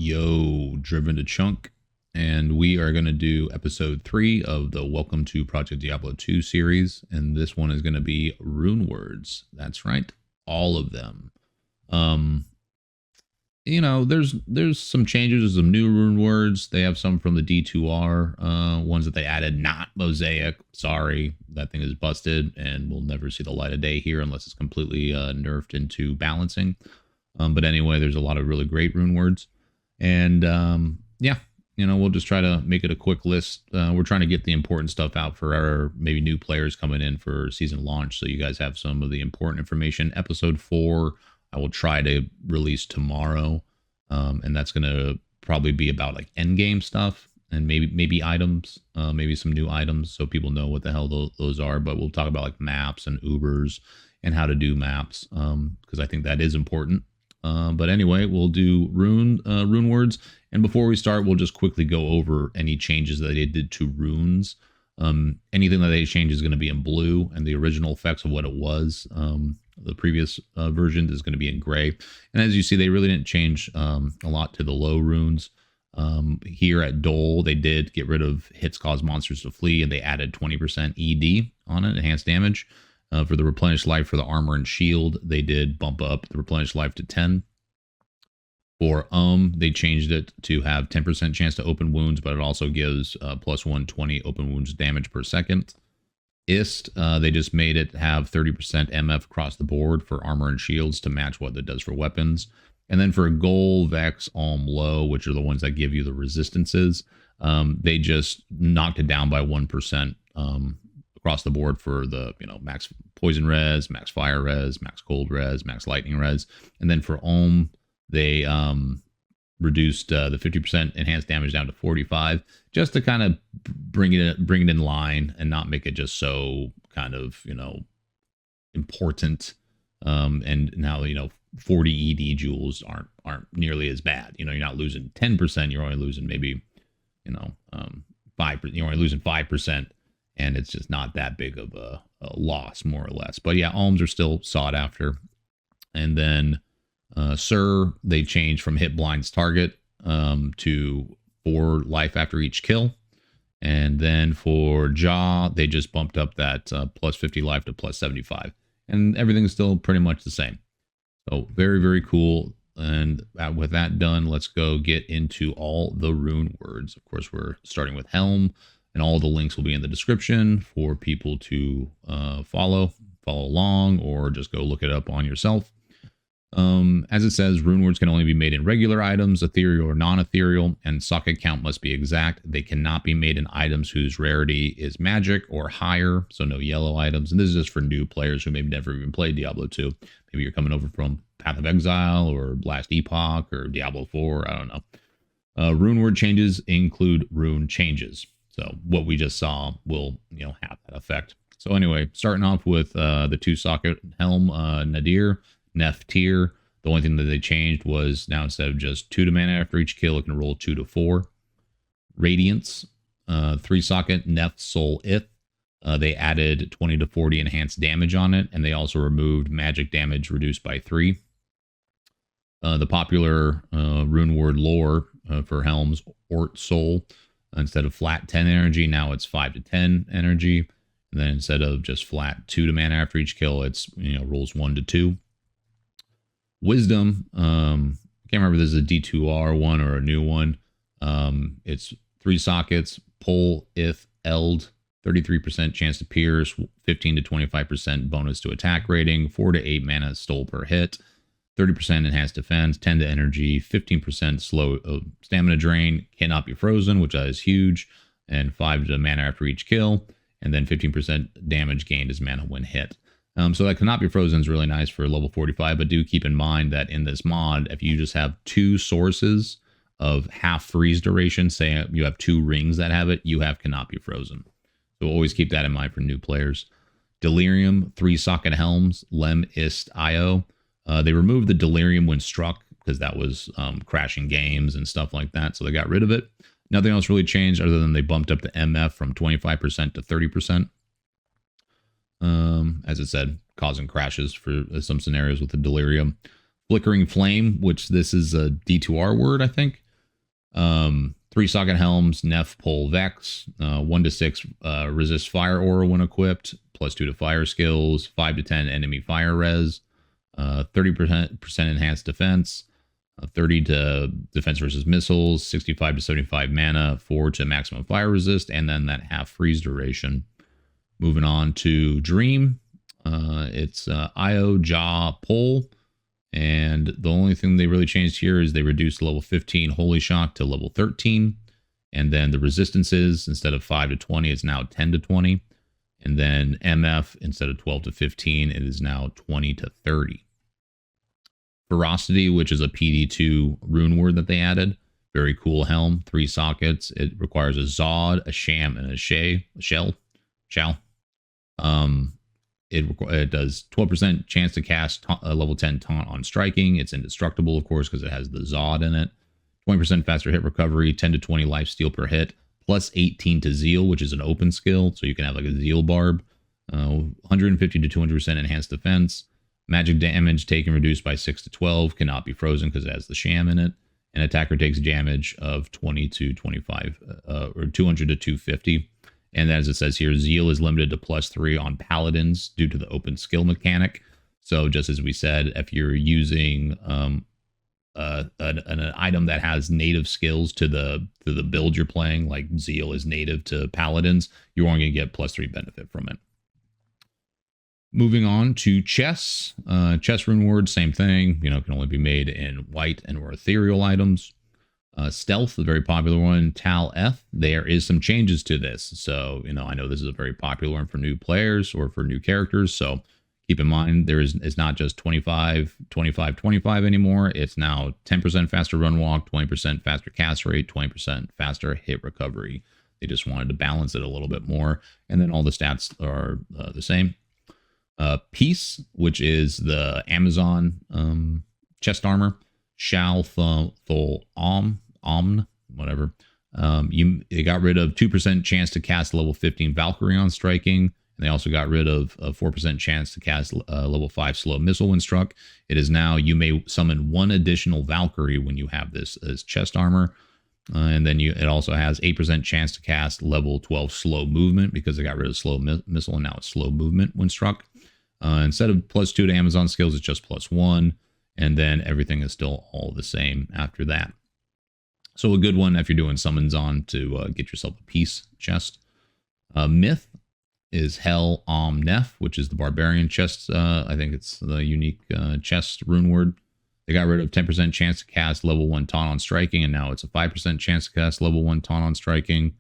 Yo, Driven to Chunk, and we are going to do episode 3 of the Welcome to Project Diablo 2 series, and this one is going to be Runewords. That's right, all of them. There's some changes, some new Runewords. They have some from the D2R, ones that they added, not Mosaic. Sorry, that thing is busted and will never see the light of day here unless it's completely nerfed into balancing. But anyway, there's a lot of really great Runewords. And we'll just try to make it a quick list. We're trying to get the important stuff out for our maybe new players coming in for season launch, so you guys have some of the important information. Episode 4, I will try to release tomorrow, and that's going to probably be about like end game stuff and maybe items, maybe some new items, so people know what the hell those are. But we'll talk about like maps and Ubers and how to do maps, because I think that is important. But anyway, we'll do Runewords. And before we start, we'll just quickly go over any changes that they did to runes. Anything that they changed is going to be in blue, and the original effects of what it was, the previous version, is going to be in gray. And as you see, they really didn't change a lot to the low runes. Here at Dole, they did get rid of hits cause monsters to flee, and they added 20% ED on it, enhanced damage. For the replenished life for the armor and shield, they did bump up the replenished life to 10. For they changed it to have 10% chance to open wounds, but it also gives plus 120 open wounds damage per second. Ist, they just made it have 30% MF across the board for armor and shields to match what it does for weapons. And then for Goal, Vex, Low, which are the ones that give you the resistances, they just knocked it down by 1%. Across the board for the max poison res, max fire res, max cold res, max lightning res. And then for they reduced the 50% enhanced damage down to 45, just to kind of bring it in line and not make it just so kind of important. And now 40 ED jewels aren't nearly as bad. You're not losing 10%, you're only losing maybe 5%. You're only losing 5%. And it's just not that big of a loss, more or less. But yeah, alms are still sought after. And then Sir, they changed from hit blinds target to 4 life after each kill. And then for Jaw, they just bumped up that plus 50 life to plus 75. And everything's still pretty much the same. So very, very cool. And with that done, let's go get into all the Runewords. Of course, we're starting with Helm. And all the links will be in the description for people to follow along, or just go look it up on yourself. As it says, Runewords can only be made in regular items, ethereal or non-ethereal, and socket count must be exact. They cannot be made in items whose rarity is magic or higher, so no yellow items. And this is just for new players who maybe never even played Diablo 2. Maybe you're coming over from Path of Exile or Last Epoch or Diablo 4, I don't know. Runeword changes include rune changes. So what we just saw will, have that effect. So anyway, starting off with the 2-socket Helm Nadir, Nef Tier. The only thing that they changed was now instead of just 2 to mana after each kill, it can roll 2 to 4. Radiance, 3-socket Nef Soul Ith. They added 20 to 40 enhanced damage on it, and they also removed magic damage reduced by 3. The popular Runeword lore for Helms, Ort Soul. Instead of flat 10 energy, now it's 5 to 10 energy. And then instead of just flat 2 to mana after each kill, it's rolls 1 to 2. Wisdom, I can't remember if this is a D2R one or a new one. It's 3 sockets, Pull, Ith, Eld, 33% chance to pierce, 15 to 25% bonus to attack rating, 4 to 8 mana stole per hit, 30% enhanced defense, 10 to energy, 15% slow stamina drain, cannot be frozen, which is huge, and 5 to mana after each kill, and then 15% damage gained as mana when hit. So that cannot be frozen is really nice for level 45, but do keep in mind that in this mod, if you just have 2 sources of half freeze duration, say you have 2 rings that have it, you have cannot be frozen. So always keep that in mind for new players. Delirium, 3-socket Helms, Lem, Ist, Io. They removed the Delirium when struck because that was crashing games and stuff like that. So they got rid of it. Nothing else really changed other than they bumped up the MF from 25% to 30%. As it said, causing crashes for some scenarios with the Delirium. Flickering Flame, which this is a D2R word, I think. 3 socket helms, Neff, Pole, Vex, 1 to 6 resist fire aura when equipped, +2 to fire skills, 5 to 10 enemy fire res, 30% enhanced defense, 30 to defense versus missiles, 65 to 75 mana, 4 to maximum fire resist, and then that half freeze duration. Moving on to Dream, it's Io, Jaw, Pole, and the only thing they really changed here is they reduced level 15 Holy Shock to level 13, and then the resistances, instead of 5 to 20, it's now 10 to 20, and then MF, instead of 12 to 15, it is now 20 to 30. Ferocity, which is a PD2 rune word that they added. Very cool helm, 3 sockets. It requires a Zod, a Sham, and a Shell. It does 12% chance to cast level 10 taunt on striking. It's indestructible, of course, because it has the Zod in it. 20% faster hit recovery, 10 to 20 life steal per hit, plus 18 to Zeal, which is an open skill, so you can have like a Zeal barb. 150 to 200% enhanced defense. Magic damage taken reduced by 6 to 12, cannot be frozen because it has the Sham in it. An attacker takes damage of 20 to 25, or 200 to 250. And as it says here, Zeal is limited to +3 on Paladins due to the open skill mechanic. So just as we said, if you're using an item that has native skills to the build you're playing, like Zeal is native to Paladins, you're only going to get +3 benefit from it. Moving on to chess. Chess rune word, same thing. You know, can only be made in white and or ethereal items. Stealth, the very popular one. Tal F. There is some changes to this. So, you know, I know this is a very popular one for new players or for new characters. So keep in mind, it's not just 25, 25, 25 anymore. It's now 10% faster run walk, 20% faster cast rate, 20% faster hit recovery. They just wanted to balance it a little bit more. And then all the stats are the same. Peace, which is the Amazon chest armor. Shal Thol Omn, whatever. They got rid of 2% chance to cast level 15 Valkyrie on striking. And they also got rid of a 4% chance to cast level 5 slow missile when struck. It is now you may summon 1 additional Valkyrie when you have this as chest armor. And then it also has 8% chance to cast level 12 slow movement because they got rid of slow missile and now it's slow movement when struck. Instead of +2 to Amazon skills, it's just +1. And then everything is still all the same after that. So a good one if you're doing summons on to get yourself a peace chest. Myth is Hell Om Neff, which is the barbarian chest. I think it's the unique chest rune word. They got rid of 10% chance to cast level 1 taunt on striking, and now it's a 5% chance to cast level 1 taunt on striking.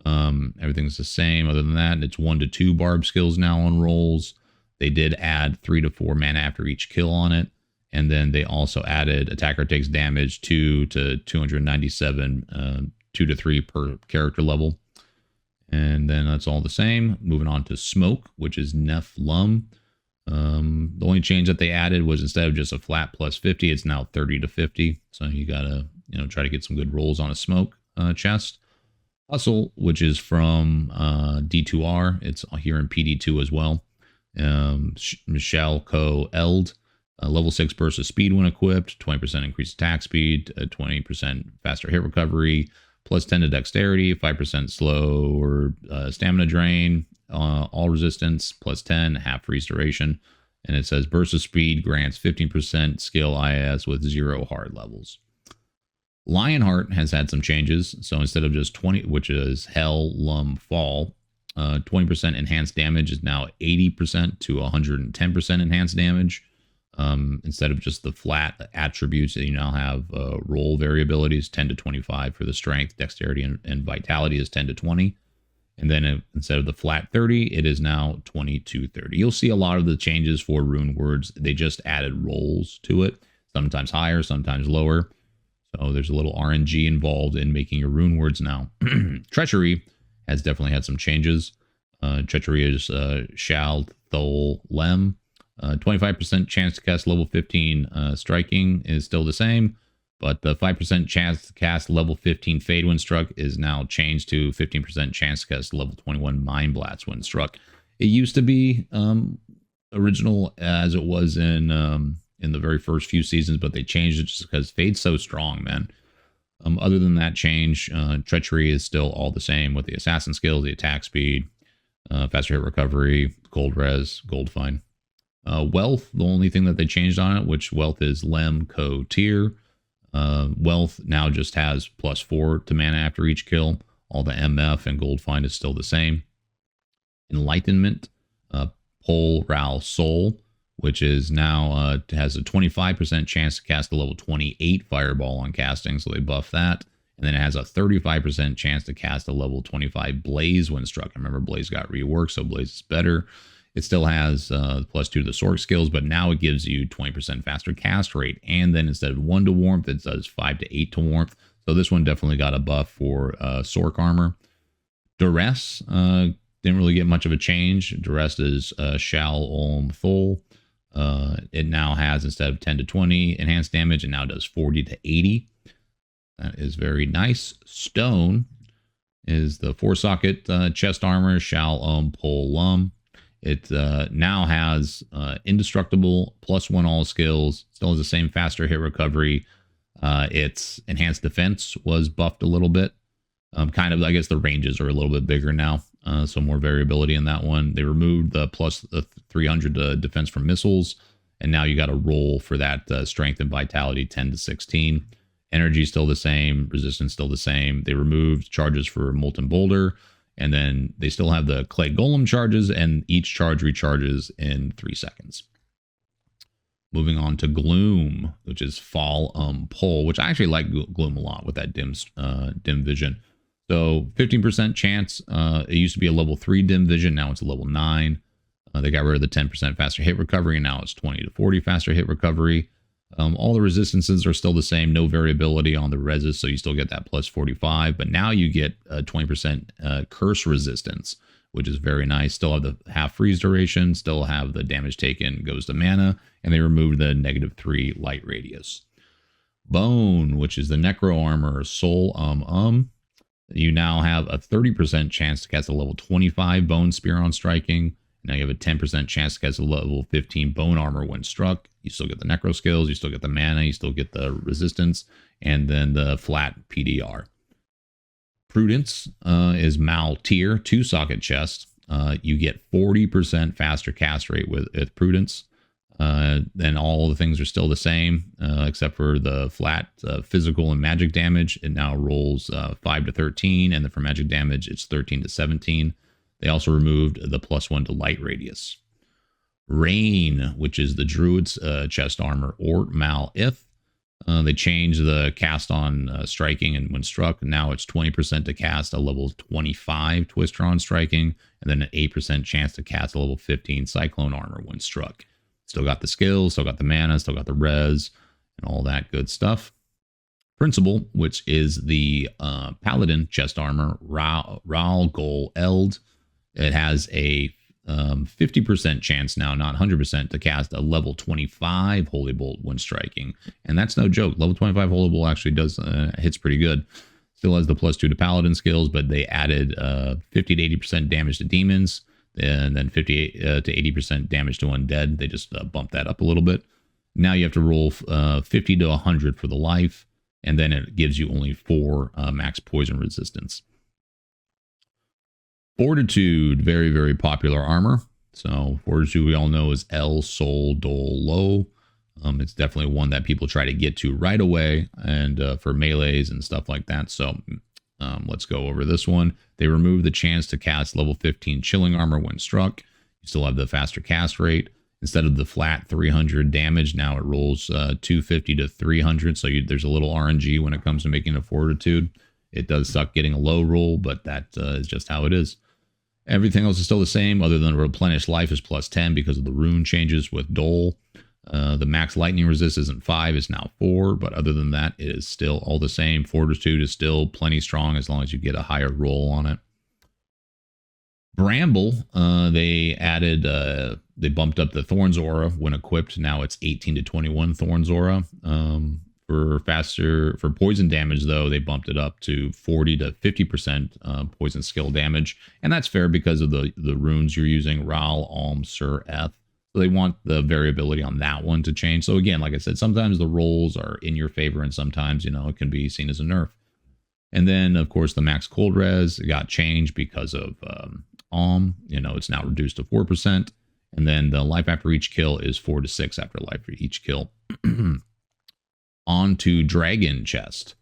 Everything's the same. Other than that, it's 1 to 2 barb skills now on rolls. They did add 3 to 4 mana after each kill on it. And then they also added attacker takes damage 2 to 297, 2 to 3 per character level. And then that's all the same. Moving on to Smoke, which is Neff Lum. The only change that they added was instead of just a flat +50, it's now 30 to 50. So you gotta, try to get some good rolls on a Smoke chest. Hustle, which is from D2R. It's here in PD2 as well. Michelle Co. Eld. Level 6 burst of speed when equipped, 20% increased attack speed, 20% faster hit recovery, +10 to dexterity, 5% slow or stamina drain, all resistance, +10, half freeze duration. And it says burst of speed grants 15% skill IS with 0 hard levels. Lionheart has had some changes. So instead of just 20, which is Hell, Lum, Fall, 20% enhanced damage is now 80% to 110% enhanced damage. Instead of just the flat attributes, you now have roll variabilities, 10 to 25 for the strength, dexterity, and vitality is 10 to 20. And then instead of the flat 30, it is now 20 to 30. You'll see a lot of the changes for rune words. They just added rolls to it, sometimes higher, sometimes lower. So there's a little RNG involved in making your rune words now. Treachery has definitely had some changes. Treachery is Shal Thol Lem. 25% chance to cast level 15 striking is still the same, but the 5% chance to cast level 15 fade when struck is now changed to 15% chance to cast level 21 mind blast when struck. It used to be original as it was in the very first few seasons, but they changed it just because fade's so strong, man. Other than that change, treachery is still all the same with the assassin skills, the attack speed, faster hit recovery, gold res, gold fine. Wealth, the only thing that they changed on it, which wealth is Lem Co tier. Wealth now just has +4 to mana after each kill. All the MF and gold find is still the same. Enlightenment, Pole Ral Soul, which is now has a 25% chance to cast a level 28 fireball on casting, so they buff that. And then it has a 35% chance to cast a level 25 Blaze when struck. I remember Blaze got reworked, so Blaze is better. It still has +2 to the Sork skills, but now it gives you 20% faster cast rate. And then instead of 1 to warmth, it does 5 to 8 to warmth. So this one definitely got a buff for Sork armor. Duress didn't really get much of a change. Duress is Shal Olm Thol. It now has, instead of 10 to 20 enhanced damage, it now does 40 to 80. That is very nice. Stone is the 4-socket chest armor, Shal Pol Lum. It now has indestructible, +1 all skills, still has the same faster hit recovery. Its enhanced defense was buffed a little bit. Kind of, I guess the ranges are a little bit bigger now, so more variability in that one. They removed the +300 defense from missiles, and now you got to roll for that strength and vitality 10 to 16. Energy still the same, resistance still the same. They removed charges for Molten Boulder, and then they still have the Clay Golem charges, and each charge recharges in 3 seconds. Moving on to Gloom, which is Fall Pole, which I actually like Gloom a lot with that dim vision. So 15% chance. It used to be a level 3 dim vision, now it's a level 9. They got rid of the 10% faster hit recovery, and now it's 20 to 40 faster hit recovery. All the resistances are still the same, no variability on the reses, so you still get that +45, but now you get 20% curse resistance, which is very nice. Still have the half freeze duration, still have the damage taken goes to mana, and they removed the -3 light radius. Bone, which is the Necro armor, Soul You now have a 30% chance to cast a level 25 Bone Spear on striking. Now you have a 10% chance to cast a level 15 Bone Armor when struck. You still get the Necro skills, you still get the mana, you still get the resistance, and then the flat PDR. Prudence is Mal tier, 2-socket chest. You get 40% faster cast rate with Prudence. Then all the things are still the same, except for the flat physical and magic damage. It now rolls 5 to 13, and then for magic damage, it's 13 to 17. They also removed the +1 to light radius. Rain, which is the Druid's chest armor, Ort Mal Ith. They changed the cast on striking and when struck. Now it's 20% to cast a level 25 Twister on striking, and then an 8% chance to cast a level 15 Cyclone armor when struck. Still got the skills, still got the mana, still got the res, and all that good stuff. Principle, which is the Paladin chest armor, Ral Gol Eld. It has a 50% chance now, not 100%, to cast a level 25 Holy Bolt when striking. And that's no joke. Level 25 Holy Bolt actually does hits pretty good. Still has the +2 to Paladin skills, but they added 50 to 80% damage to demons, and then 58 to 80% damage to undead. They just bumped that up a little bit. Now you have to roll 50 to 100 for the life, and then it gives you only 4 max poison resistance. Fortitude, very, very popular armor. So Fortitude, we all know, is El Sol Dol Lo. It's definitely one that people try to get to right away, and for melees and stuff like that. So let's go over this one. They removed the chance to cast level 15 chilling armor when struck. You still have the faster cast rate. Instead of the flat 300 damage, now it rolls 250 to 300. So there's a little RNG when it comes to making a Fortitude. It does suck getting a low roll, but that is just how it is. Everything else is still the same, other than replenish life is +10 because of the rune changes with Dole. The max lightning resist isn't 5, it's now 4, but other than that, it is still all the same. Fortitude is still plenty strong as long as you get a higher roll on it. Bramble, they bumped up the Thorns Aura when equipped. Now it's 18 to 21 Thorns Aura. For poison damage, though, they bumped it up to 40 to 50% poison skill damage. And that's fair because of the runes you're using, Ral, Alm, Sur, Eth. So they want the variability on that one to change. So again, like I said, sometimes the rolls are in your favor and sometimes, you know, it can be seen as a nerf. And then, of course, the max cold res got changed because of you know, it's now reduced to 4%. And then the life after each kill is 4 to 6 after life for each kill. On to Dragon Chest.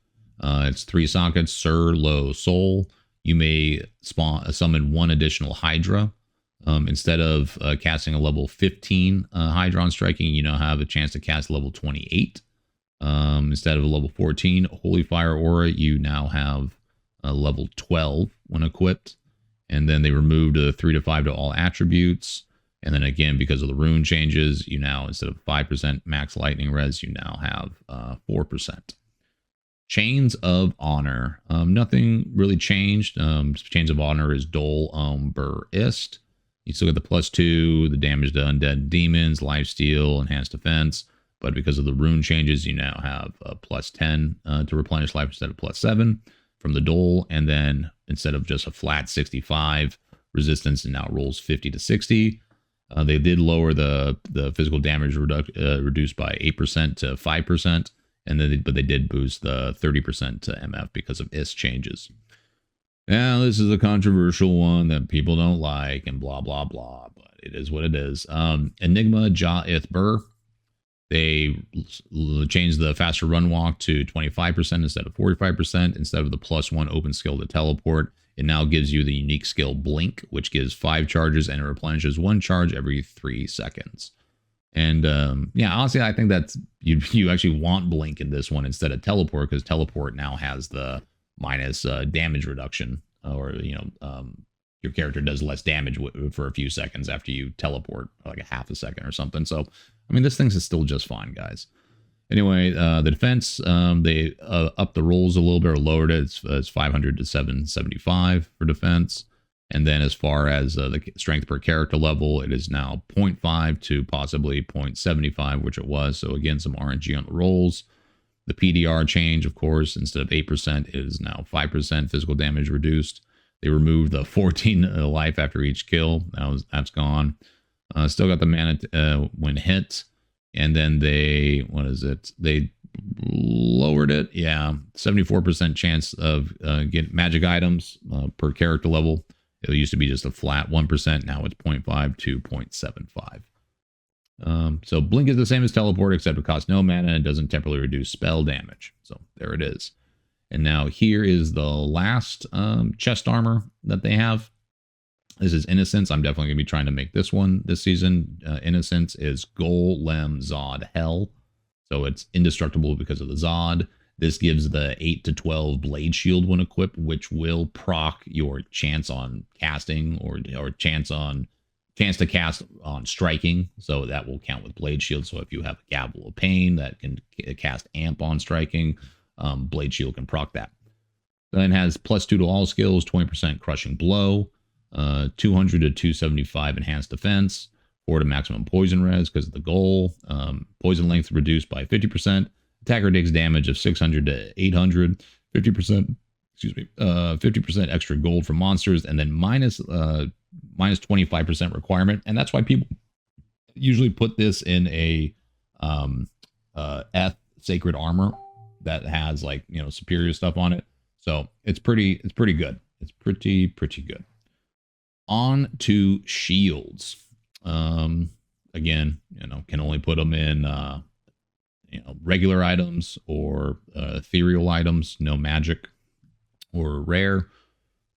It's 3 sockets, Sir, Low, Soul. You may summon 1 additional Hydra. Instead of casting a level 15 Hydra on striking, you now have a chance to cast level 28. Instead of a level 14 Holy Fire Aura, you now have a level 12 when equipped. And then they removed a 3 to 5 to all attributes. And then again, because of the rune changes, you now, instead of 5% max lightning res, you now have 4%. Chains of Honor. Nothing really changed. Chains of Honor is Dol, Bur, Ist. You still get the +2, the damage to undead demons, lifesteal, enhanced defense. But because of the rune changes, you now have a +10 to replenish life instead of +7 from the Dole. And then instead of just a flat 65 resistance, it now rolls 50 to 60. They did lower the physical damage reduced by 8% to 5%. And then but they did boost the 30% to MF because of IS changes. Now, this is a controversial one that people don't like and blah, blah, blah, but it is what it is. Enigma Ja'ith Bur. They changed the faster run walk to 25% instead of 45%. Instead of the +1 open skill to teleport, it now gives you the unique skill Blink, which gives 5 charges and it replenishes 1 charge every 3 seconds. And yeah, honestly, I think that's you actually want Blink in this one instead of teleport, because teleport now has the minus damage reduction, or you know, your character does less damage for a few seconds after you teleport, like a half a second or something. So I mean, this thing's still just fine, guys. Anyway, the defense, they upped the rolls a little bit, or lowered it. It's 500 to 775 for defense. And then as far as the strength per character level, it is now 0.5 to possibly 0.75, which it was. So again, some RNG on the rolls. The PDR change, of course, instead of 8%, it is now 5% physical damage reduced. They removed the 14 life after each kill. That's gone. Still got the mana when hit. And then they, what is it? They lowered it. Yeah, 74% chance of getting magic items per character level. It used to be just a flat 1%. Now it's 0.5 to 0.75. So Blink is the same as teleport, except it costs no mana and doesn't temporarily reduce spell damage. So there it is. And now here is the last chest armor that they have. This is Innocence. I'm definitely going to be trying to make this one this season. Innocence is Golem Zod Hell. So it's indestructible because of the Zod. This gives the 8 to 12 blade shield when equipped, which will proc your chance on casting or chance to cast on striking. So that will count with blade shield. So if you have a Gavel of Pain that can cast amp on striking, blade shield can proc that. Then it has +2 to all skills, 20% crushing blow, 200 to 275 enhanced defense, 4 to maximum poison res because of the goal. Poison length reduced by 50%. Attacker takes damage of 600 to 800, 50%, 50% extra gold from monsters, and then minus 25% requirement. And that's why people usually put this in a Eth Sacred Armor that has, like, you know, superior stuff on it. So it's pretty good. It's pretty good. On to shields. Again, you know, can only put them in you know, regular items or ethereal items, no magic or rare.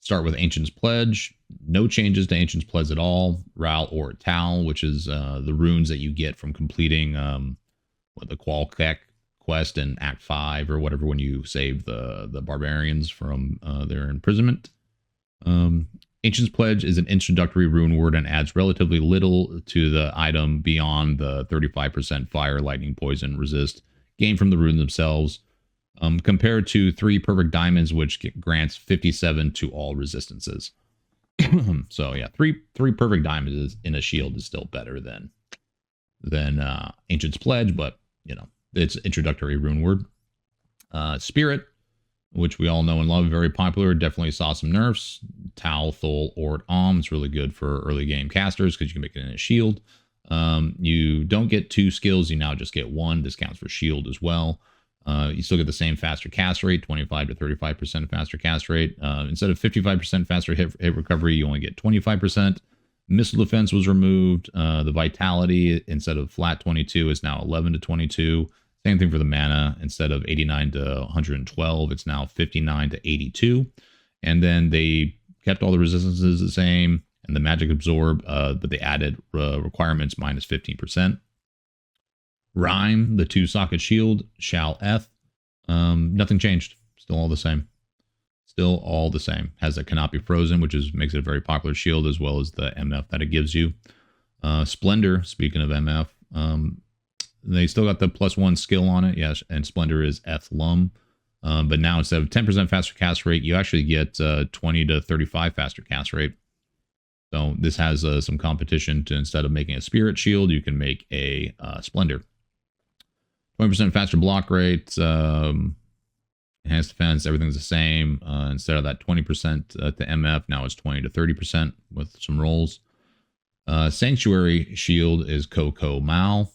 Start with Ancient's Pledge. No changes to Ancient's Pledge at all. Ral or Tal, which is the runes that you get from completing the Qualkek quest in Act 5 or whatever, when you save the barbarians from their imprisonment. Ancient's Pledge is an introductory rune word and adds relatively little to the item beyond the 35% fire, lightning, poison resist gained from the runes themselves, compared to 3 Perfect Diamonds, which grants 57 to all resistances. So yeah, three Perfect Diamonds in a shield is still better than Ancient's Pledge, but you know, it's introductory rune word. Spirit, which we all know and love, very popular. Definitely saw some nerfs. Tal, Thol, Ort, It's really good for early game casters because you can make it in a shield. You don't get 2 skills. You now just get 1. This counts for shield as well. You still get the same faster cast rate, 25 to 35% faster cast rate. Instead of 55% faster hit recovery, you only get 25%. Missile defense was removed. The vitality, instead of flat 22, is now 11 to 22. Same thing for the mana. Instead of 89 to 112, it's now 59 to 82. And then they kept all the resistances the same and the magic absorb, but they added requirements minus 15%. Rhyme, the 2-socket shield, shall Eth. Nothing changed. Still all the same. Still all the same. Has a cannot be frozen, which makes it a very popular shield, as well as the MF that it gives you. Splendor, speaking of MF, they still got the +1 skill on it. Yes, and Splendor is Eth Lum. But now instead of 10% faster cast rate, you actually get 20 to 35 faster cast rate. So this has some competition to, instead of making a Spirit Shield, you can make a Splendor. 20% faster block rate, enhanced defense, everything's the same. Instead of that 20% to MF, now it's 20 to 30% with some rolls. Sanctuary Shield is Coco Mal.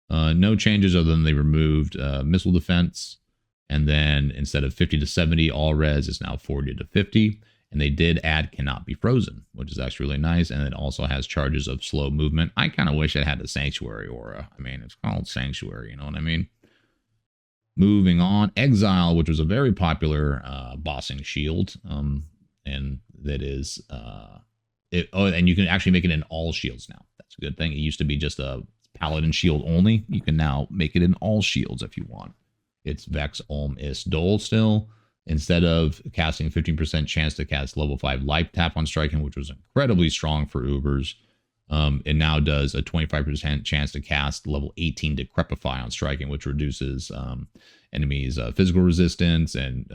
No changes other than they removed missile defense. And then instead of 50 to 70 all res, it's now 40 to 50. And they did add cannot be frozen, which is actually really nice. And it also has charges of slow movement. I kind of wish it had the Sanctuary aura. I mean, it's called Sanctuary, you know what I mean? Moving on, Exile, which was a very popular bossing shield. And that is, and you can actually make it in all shields now. That's a good thing. It used to be just a Paladin shield only. You can now make it in all shields if you want. It's Vex, Olm, Is, Dole still. Instead of casting 15% chance to cast level 5 life tap on striking, which was incredibly strong for Ubers, it now does a 25% chance to cast level 18 Decrepify on striking, which reduces enemies' physical resistance and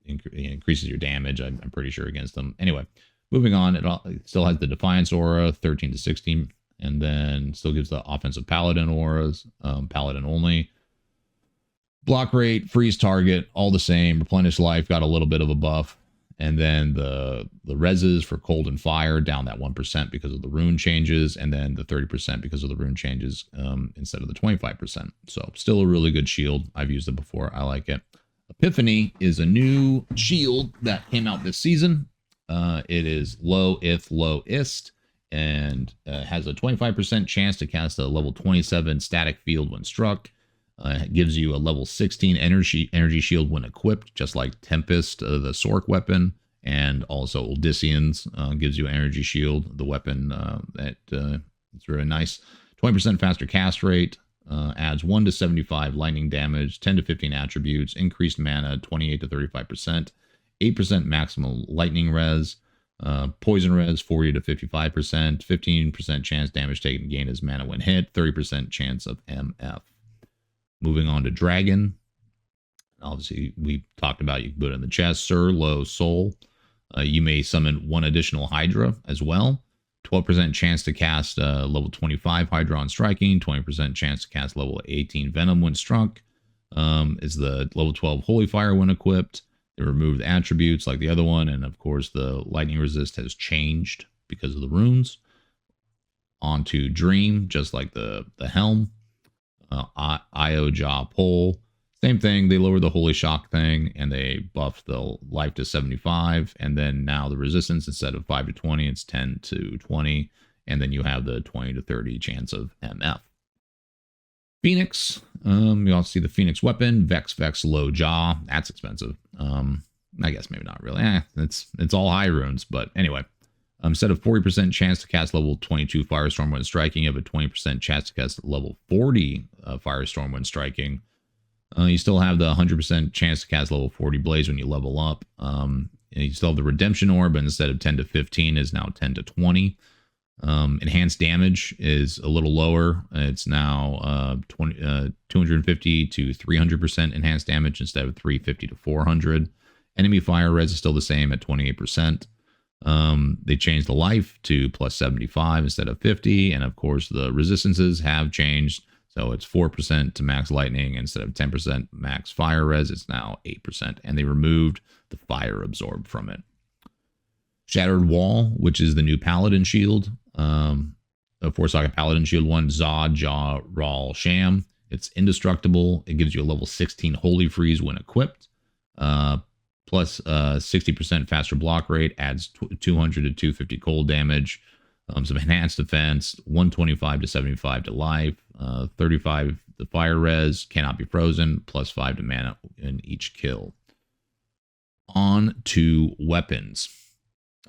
increases your damage, I'm pretty sure, against them. Anyway, moving on, it still has the Defiance aura, 13 to 16, and then still gives the offensive Paladin auras, Paladin only. Block rate, freeze target, all the same. Replenish life, got a little bit of a buff. And then the reses for cold and fire down that 1% because of the rune changes. And then the 30% because of the rune changes instead of the 25%. So still a really good shield. I've used it before. I like it. Epiphany is a new shield that came out this season. It is low ith, low ist. And has a 25% chance to cast a level 27 static field when struck. It gives you a level 16 energy shield when equipped, just like Tempest, the Sork weapon, and also Odysseans gives you energy shield, the weapon it's really nice. 20% faster cast rate, adds 1 to 75 lightning damage, 10 to 15 attributes, increased mana, 28 to 35%, 8% maximum lightning res, poison res, 40 to 55%, 15% chance damage taken gain as mana when hit, 30% chance of MF. Moving on to Dragon. Obviously, we talked about you can put it in the chest. Sir, Low, Soul. You may summon 1 additional Hydra as well. 12% chance to cast level 25 Hydra on striking. 20% chance to cast level 18 Venom when struck. Is the level 12 Holy Fire when equipped. They removed attributes like the other one. And of course, the lightning resist has changed because of the runes. On to Dream, just like the Helm. Io Jaw Pole. Same thing. They lowered the Holy Shock thing and they buffed the life to 75. And then now the resistance, instead of 5 to 20, it's 10 to 20. And then you have the 20 to 30 chance of MF. Phoenix. You also see the Phoenix weapon. Vex, Low Jaw. That's expensive. I guess maybe not really. It's all high runes. But anyway. Instead of 40% chance to cast level 22 Firestorm when striking, you have a 20% chance to cast level 40 Firestorm when striking. You still have the 100% chance to cast level 40 Blaze when you level up. And you still have the Redemption Orb, but instead of 10 to 15 is now 10 to 20. Enhanced damage is a little lower. It's now 250 to 300% enhanced damage instead of 350 to 400. Enemy fire res is still the same at 28%. They changed the life to plus 75 instead of 50, and of course the resistances have changed, so it's 4% to max lightning instead of 10% max fire res. It's now 8%, and they removed the fire absorb from it. Shattered Wall, which is the new Paladin shield. a 4-socket Paladin Shield one, Zod, Jaw, Rawl, Sham. It's indestructible. It gives you a level 16 Holy Freeze when equipped. Plus 60% faster block rate, adds 200 to 250 cold damage. Some enhanced defense, 125 to 75 to life, 35 the fire res, cannot be frozen, plus 5 to mana in each kill. On to weapons.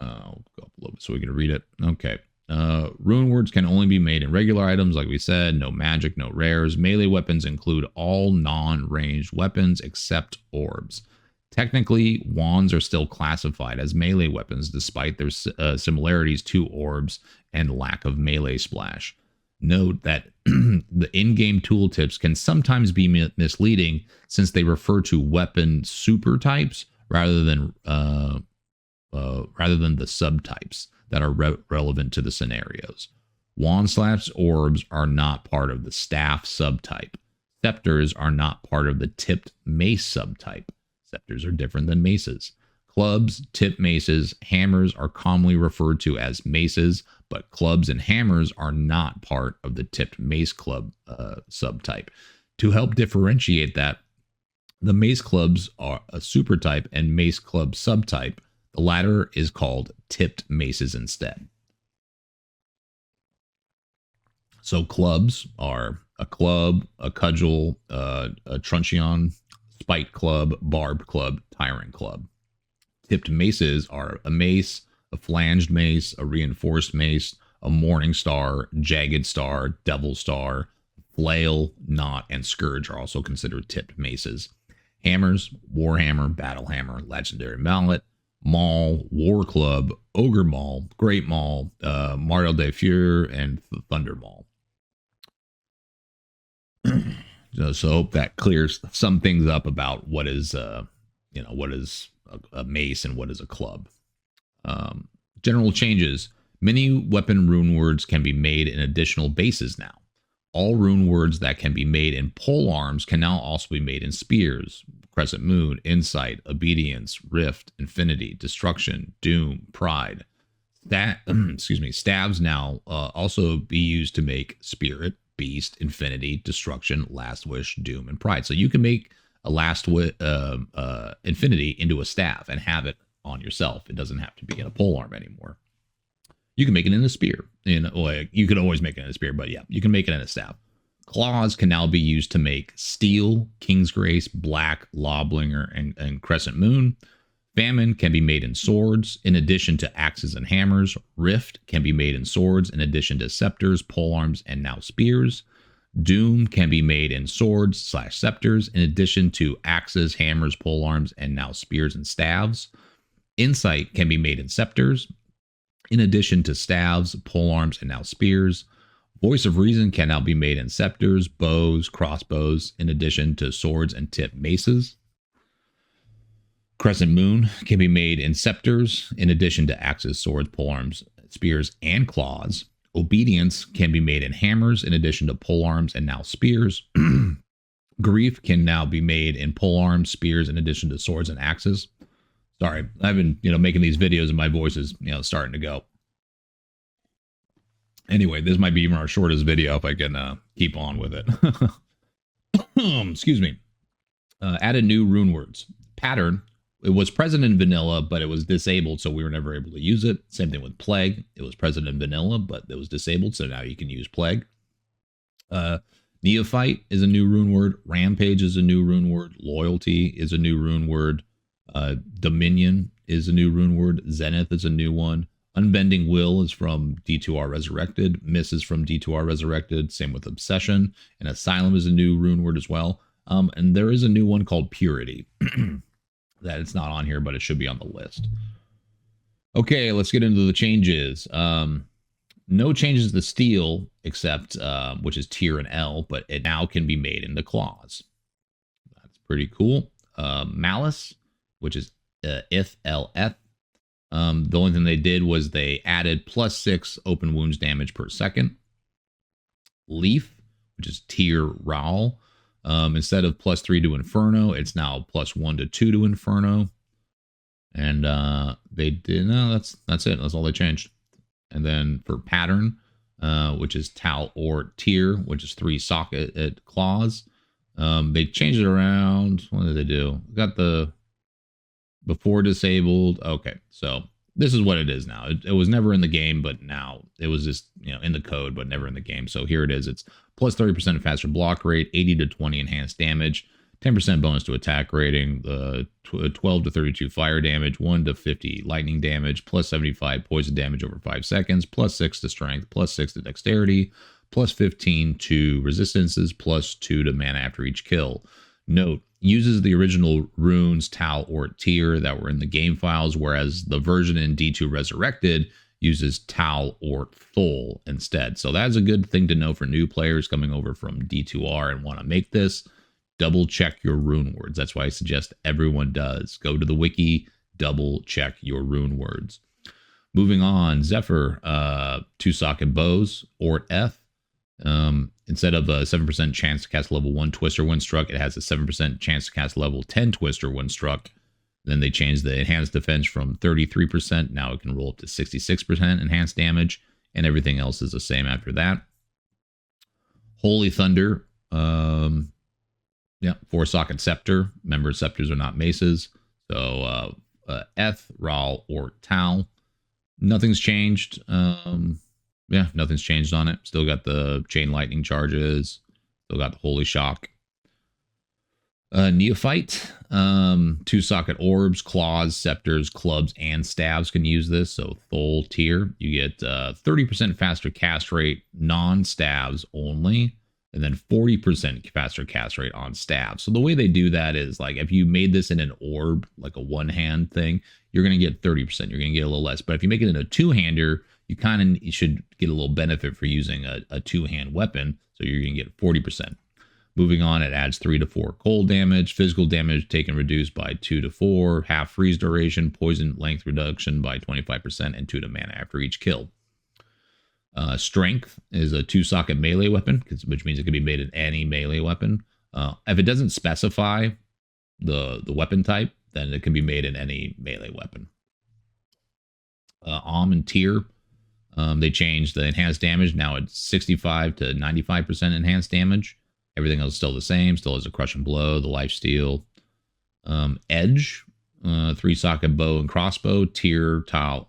I'll go up a little bit so we can read it. Okay. Runewords can only be made in regular items, like we said. No magic, no rares. Melee weapons include all non-ranged weapons except orbs. Technically, wands are still classified as melee weapons, despite their similarities to orbs and lack of melee splash. Note that the in-game tooltips can sometimes be misleading, since they refer to weapon super types rather than the subtypes that are relevant to the scenarios. Wand/orbs are not part of the staff subtype. Scepters are not part of the tipped mace subtype. Scepters are different than maces. Clubs, tipped maces, hammers are commonly referred to as maces, but clubs and hammers are not part of the tipped mace club subtype. To help differentiate that, the mace clubs are a super type and mace club subtype. The latter is called tipped maces instead. So clubs are a club, a cudgel, a truncheon, spike club, barbed club, tyrant club. Tipped maces are a mace, a flanged mace, a reinforced mace, a morning star, jagged star, devil star, flail, knot, and scourge are also considered tipped maces. Hammers, warhammer, battle hammer, legendary mallet, maul, war club, ogre maul, great maul, Martel de Feur, and thunder maul. So hope that clears some things up about what is what is a mace and what is a club. General changes. Many weapon rune words can be made in additional bases now. All rune words that can be made in pole arms can now also be made in spears: crescent moon, insight, obedience, rift, infinity, destruction, doom, pride. Staves now also be used to make spirit, beast, infinity, destruction, last wish, doom, and pride. So you can make a infinity into a staff and have it on yourself. It doesn't have to be in a pole arm anymore. You can make it in a spear. You could always make it in a spear, but yeah, you can make it in a staff. Claws can now be used to make steel, King's Grace, black, lawbringer, and crescent moon. Famine can be made in swords, in addition to axes and hammers. Rift can be made in swords, in addition to scepters, polearms, and now spears. Doom can be made in swords/scepters, in addition to axes, hammers, polearms, and now spears and staves. Insight can be made in scepters, in addition to staves, polearms, and now spears. Voice of Reason can now be made in scepters, bows, crossbows, in addition to swords and tipped maces. Crescent Moon can be made in scepters, in addition to axes, swords, polearms, spears, and claws. Obedience can be made in hammers, in addition to polearms and now spears. Grief can now be made in polearms, spears, in addition to swords and axes. Sorry, I've been making these videos and my voice is starting to go. Anyway, this might be even our shortest video if I can keep on with it. Excuse me. Added new rune words. Pattern. It was present in vanilla, but it was disabled, so we were never able to use it. Same thing with plague. It was present in vanilla, but it was disabled, so now you can use plague. Neophyte is a new rune word. Rampage is a new rune word. Loyalty is a new rune word. Dominion is a new rune word. Zenith is a new one. Unbending Will is from D2R Resurrected. Miss is from D2R Resurrected. Same with Obsession. And Asylum is a new rune word as well. And there is a new one called Purity. That it's not on here, but it should be on the list. Okay, let's get into the changes. No changes to steel, except which is tier and L, but it now can be made into claws. That's pretty cool. Malice, which is if LF. The only thing they did was they added +6 open wounds damage per second. Leaf, which is tier Rawl. Instead of +3 to Inferno, it's now +1 to 2 to Inferno. And they did, no, that's it. That's all they changed. And then for pattern, which is Tal or Tier, which is 3 socket claws. They changed it around. What did they do? Got the before disabled. Okay, so this is what it is now. It was never in the game, but now it was just, in the code, but never in the game. So here it is. It's plus 30% faster block rate, 80 to 20 enhanced damage, 10% bonus to attack rating, the 12 to 32 fire damage, 1 to 50 lightning damage, plus 75 poison damage over 5 seconds, plus 6 to strength, plus 6 to dexterity, plus 15 to resistances, plus 2 to mana after each kill. Note, uses the original runes, Tal, or Tier that were in the game files, whereas the version in D2 Resurrected uses Tal or Thol instead. So that's a good thing to know for new players coming over from D2R and want to make this. Double check your rune words. That's why I suggest everyone does. Go to the wiki, double check your rune words. Moving on, Zephyr, 2-socket bows, Ort F. Instead of a 7% chance to cast level 1 Twister when struck, it has a 7% chance to cast level 10 Twister when struck. Then they changed the enhanced defense from 33%. Now it can roll up to 66% enhanced damage, and everything else is the same after that. Holy Thunder, 4-socket scepter. Remember, scepters are not maces. So Eth, Ral, or Tal. Nothing's changed. Nothing's changed on it. Still got the chain lightning charges. Still got the holy shock. Neophyte, 2-socket orbs, claws, scepters, clubs, and staves can use this. So Thol Tier, you get 30% faster cast rate, non-staves only, and then 40% faster cast rate on staves. So the way they do that is, like, if you made this in an orb, like a one-hand thing, you're going to get 30%. You're going to get a little less. But if you make it in a two-hander, you should get a little benefit for using a two-hand weapon. So you're going to get 40%. Moving on, it adds 3 to 4 cold damage, physical damage taken reduced by 2 to 4, half freeze duration, poison length reduction by 25%, and 2 to mana after each kill. Strength is a 2-socket melee weapon, which means it can be made in any melee weapon. If it doesn't specify the weapon type, then it can be made in any melee weapon. And Tier, they changed the enhanced damage. Now it's 65 to 95% enhanced damage. Everything else is still the same. Still has a crushing blow, the lifesteal. Edge, 3-socket bow and crossbow, Tier, Tal,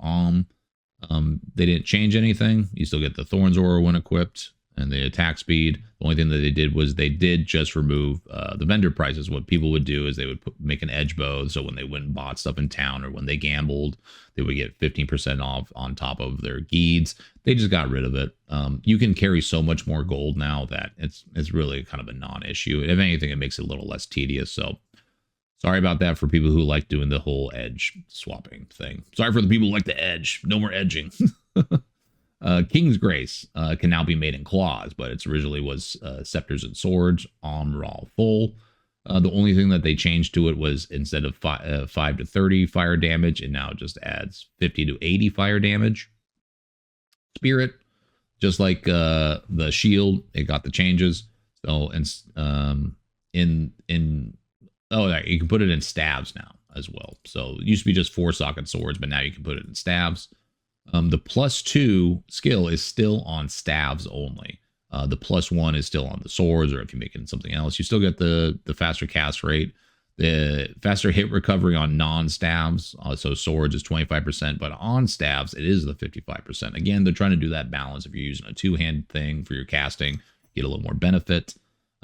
they didn't change anything. You still get the Thorns Aura when equipped and the attack speed. The only thing that they did was they did just remove the vendor prices. What people would do is they would make an edge bow. So when they went and bought stuff in town or when they gambled, they would get 15% off on top of their geeds. They just got rid of it. You can carry so much more gold now that it's really kind of a non-issue. If anything, it makes it a little less tedious. So sorry about that for people who like doing the whole edge swapping thing. Sorry for the people who like the edge. No more edging. King's Grace can now be made in claws, but it originally was scepters and swords, Ral full. The only thing that they changed to it was instead of 5 to 30 fire damage, it now just adds 50 to 80 fire damage. Spirit, just like the shield, it got the changes. So you can put it in staves now as well. So it used to be just 4-socket swords, but now you can put it in staves. The +2 skill is still on staves only. The +1 is still on the swords, or if you make it in something else, you still get the faster cast rate, the faster hit recovery on non-staves. So swords is 25%, but on staves, it is the 55%. Again, they're trying to do that balance. If you're using a two-hand thing for your casting, get a little more benefit.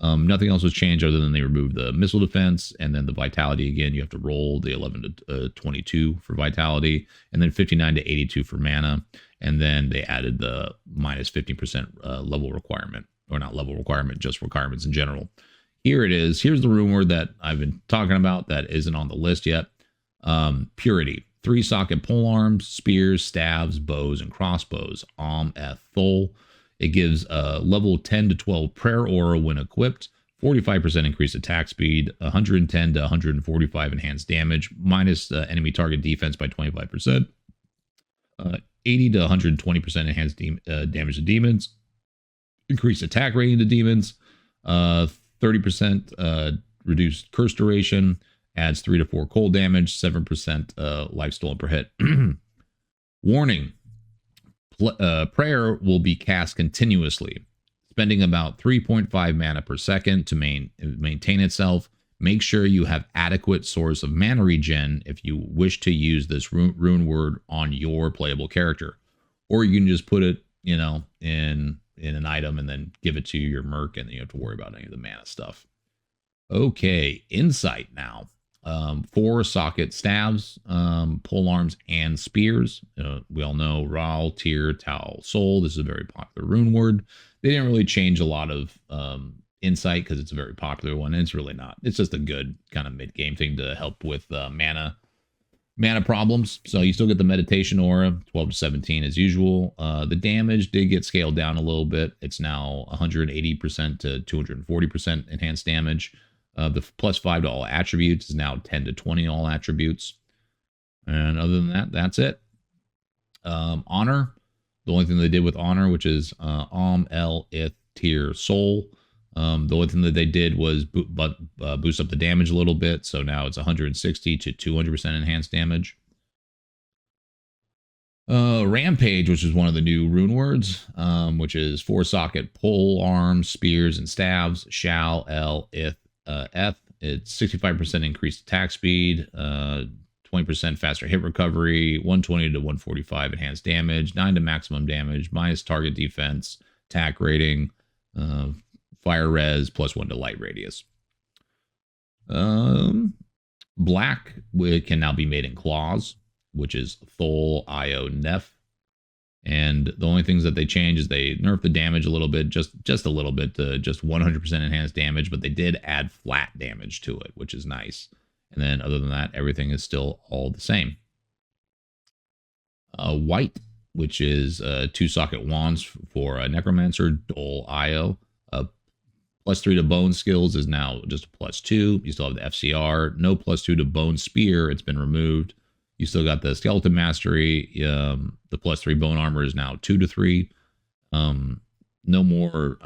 Nothing else was changed other than they removed the missile defense, and then the vitality. Again, you have to roll the 11 to 22 for vitality, and then 59 to 82 for mana. And then they added the minus 15% level requirement, or not level requirement, just requirements in general. Here it is. Here's the rune word that I've been talking about that isn't on the list yet. Purity. 3-socket polearms, spears, staves, bows, and crossbows. Thol. It gives a level 10 to 12 prayer aura when equipped, 45% increased attack speed, 110 to 145 enhanced damage, minus enemy target defense by 25%, 80 to 120% enhanced damage to demons, increased attack rating to demons, 30% reduced curse duration, adds 3 to 4 cold damage, 7% life stolen per hit. Warning. Prayer will be cast continuously, spending about 3.5 mana per second to maintain itself. Make sure you have adequate source of mana regen if you wish to use this rune word on your playable character. Or you can just put it, you know, in an item and then give it to your merc, and then you have to worry about any of the mana stuff. Okay, insight now. 4 socket staves, pole arms, and spears. We all know Ral, Tyr, Tal, Soul. This is a very popular rune word. They didn't really change a lot of insight because it's a very popular one. And it's really not. It's just a good kind of mid-game thing to help with mana problems. So you still get the meditation aura, 12 to 17 as usual. The damage did get scaled down a little bit. It's now 180% to 240% enhanced damage. The +5 to all attributes is now 10 to 20 all attributes. And other than that, that's it. Honor. The only thing they did with Honor, which is El, Ith, Tyr, Soul. The only thing that they did was boost up the damage a little bit. So now it's 160 to 200% enhanced damage. Rampage, which is one of the new rune words, which is 4 socket pole arms, spears, and staves. Shall, El, Ith, F. It's 65% increased attack speed, 20% faster hit recovery, 120 to 145 enhanced damage, 9 to maximum damage, minus target defense, attack rating, fire res, +1 to light radius. Black can now be made in claws, which is Thol, Io, Nef. And the only things that they change is they nerf the damage a little bit, just a little bit to just 100% enhanced damage, but they did add flat damage to it, which is nice. And then other than that, everything is still all the same. White, which is 2 socket wands for a necromancer, Dole, Io. +3 to bone skills is now just a +2. You still have the FCR. No +2 to bone spear. It's been removed. You still got the skeleton mastery. The +3 bone armor is now 2 to 3. No more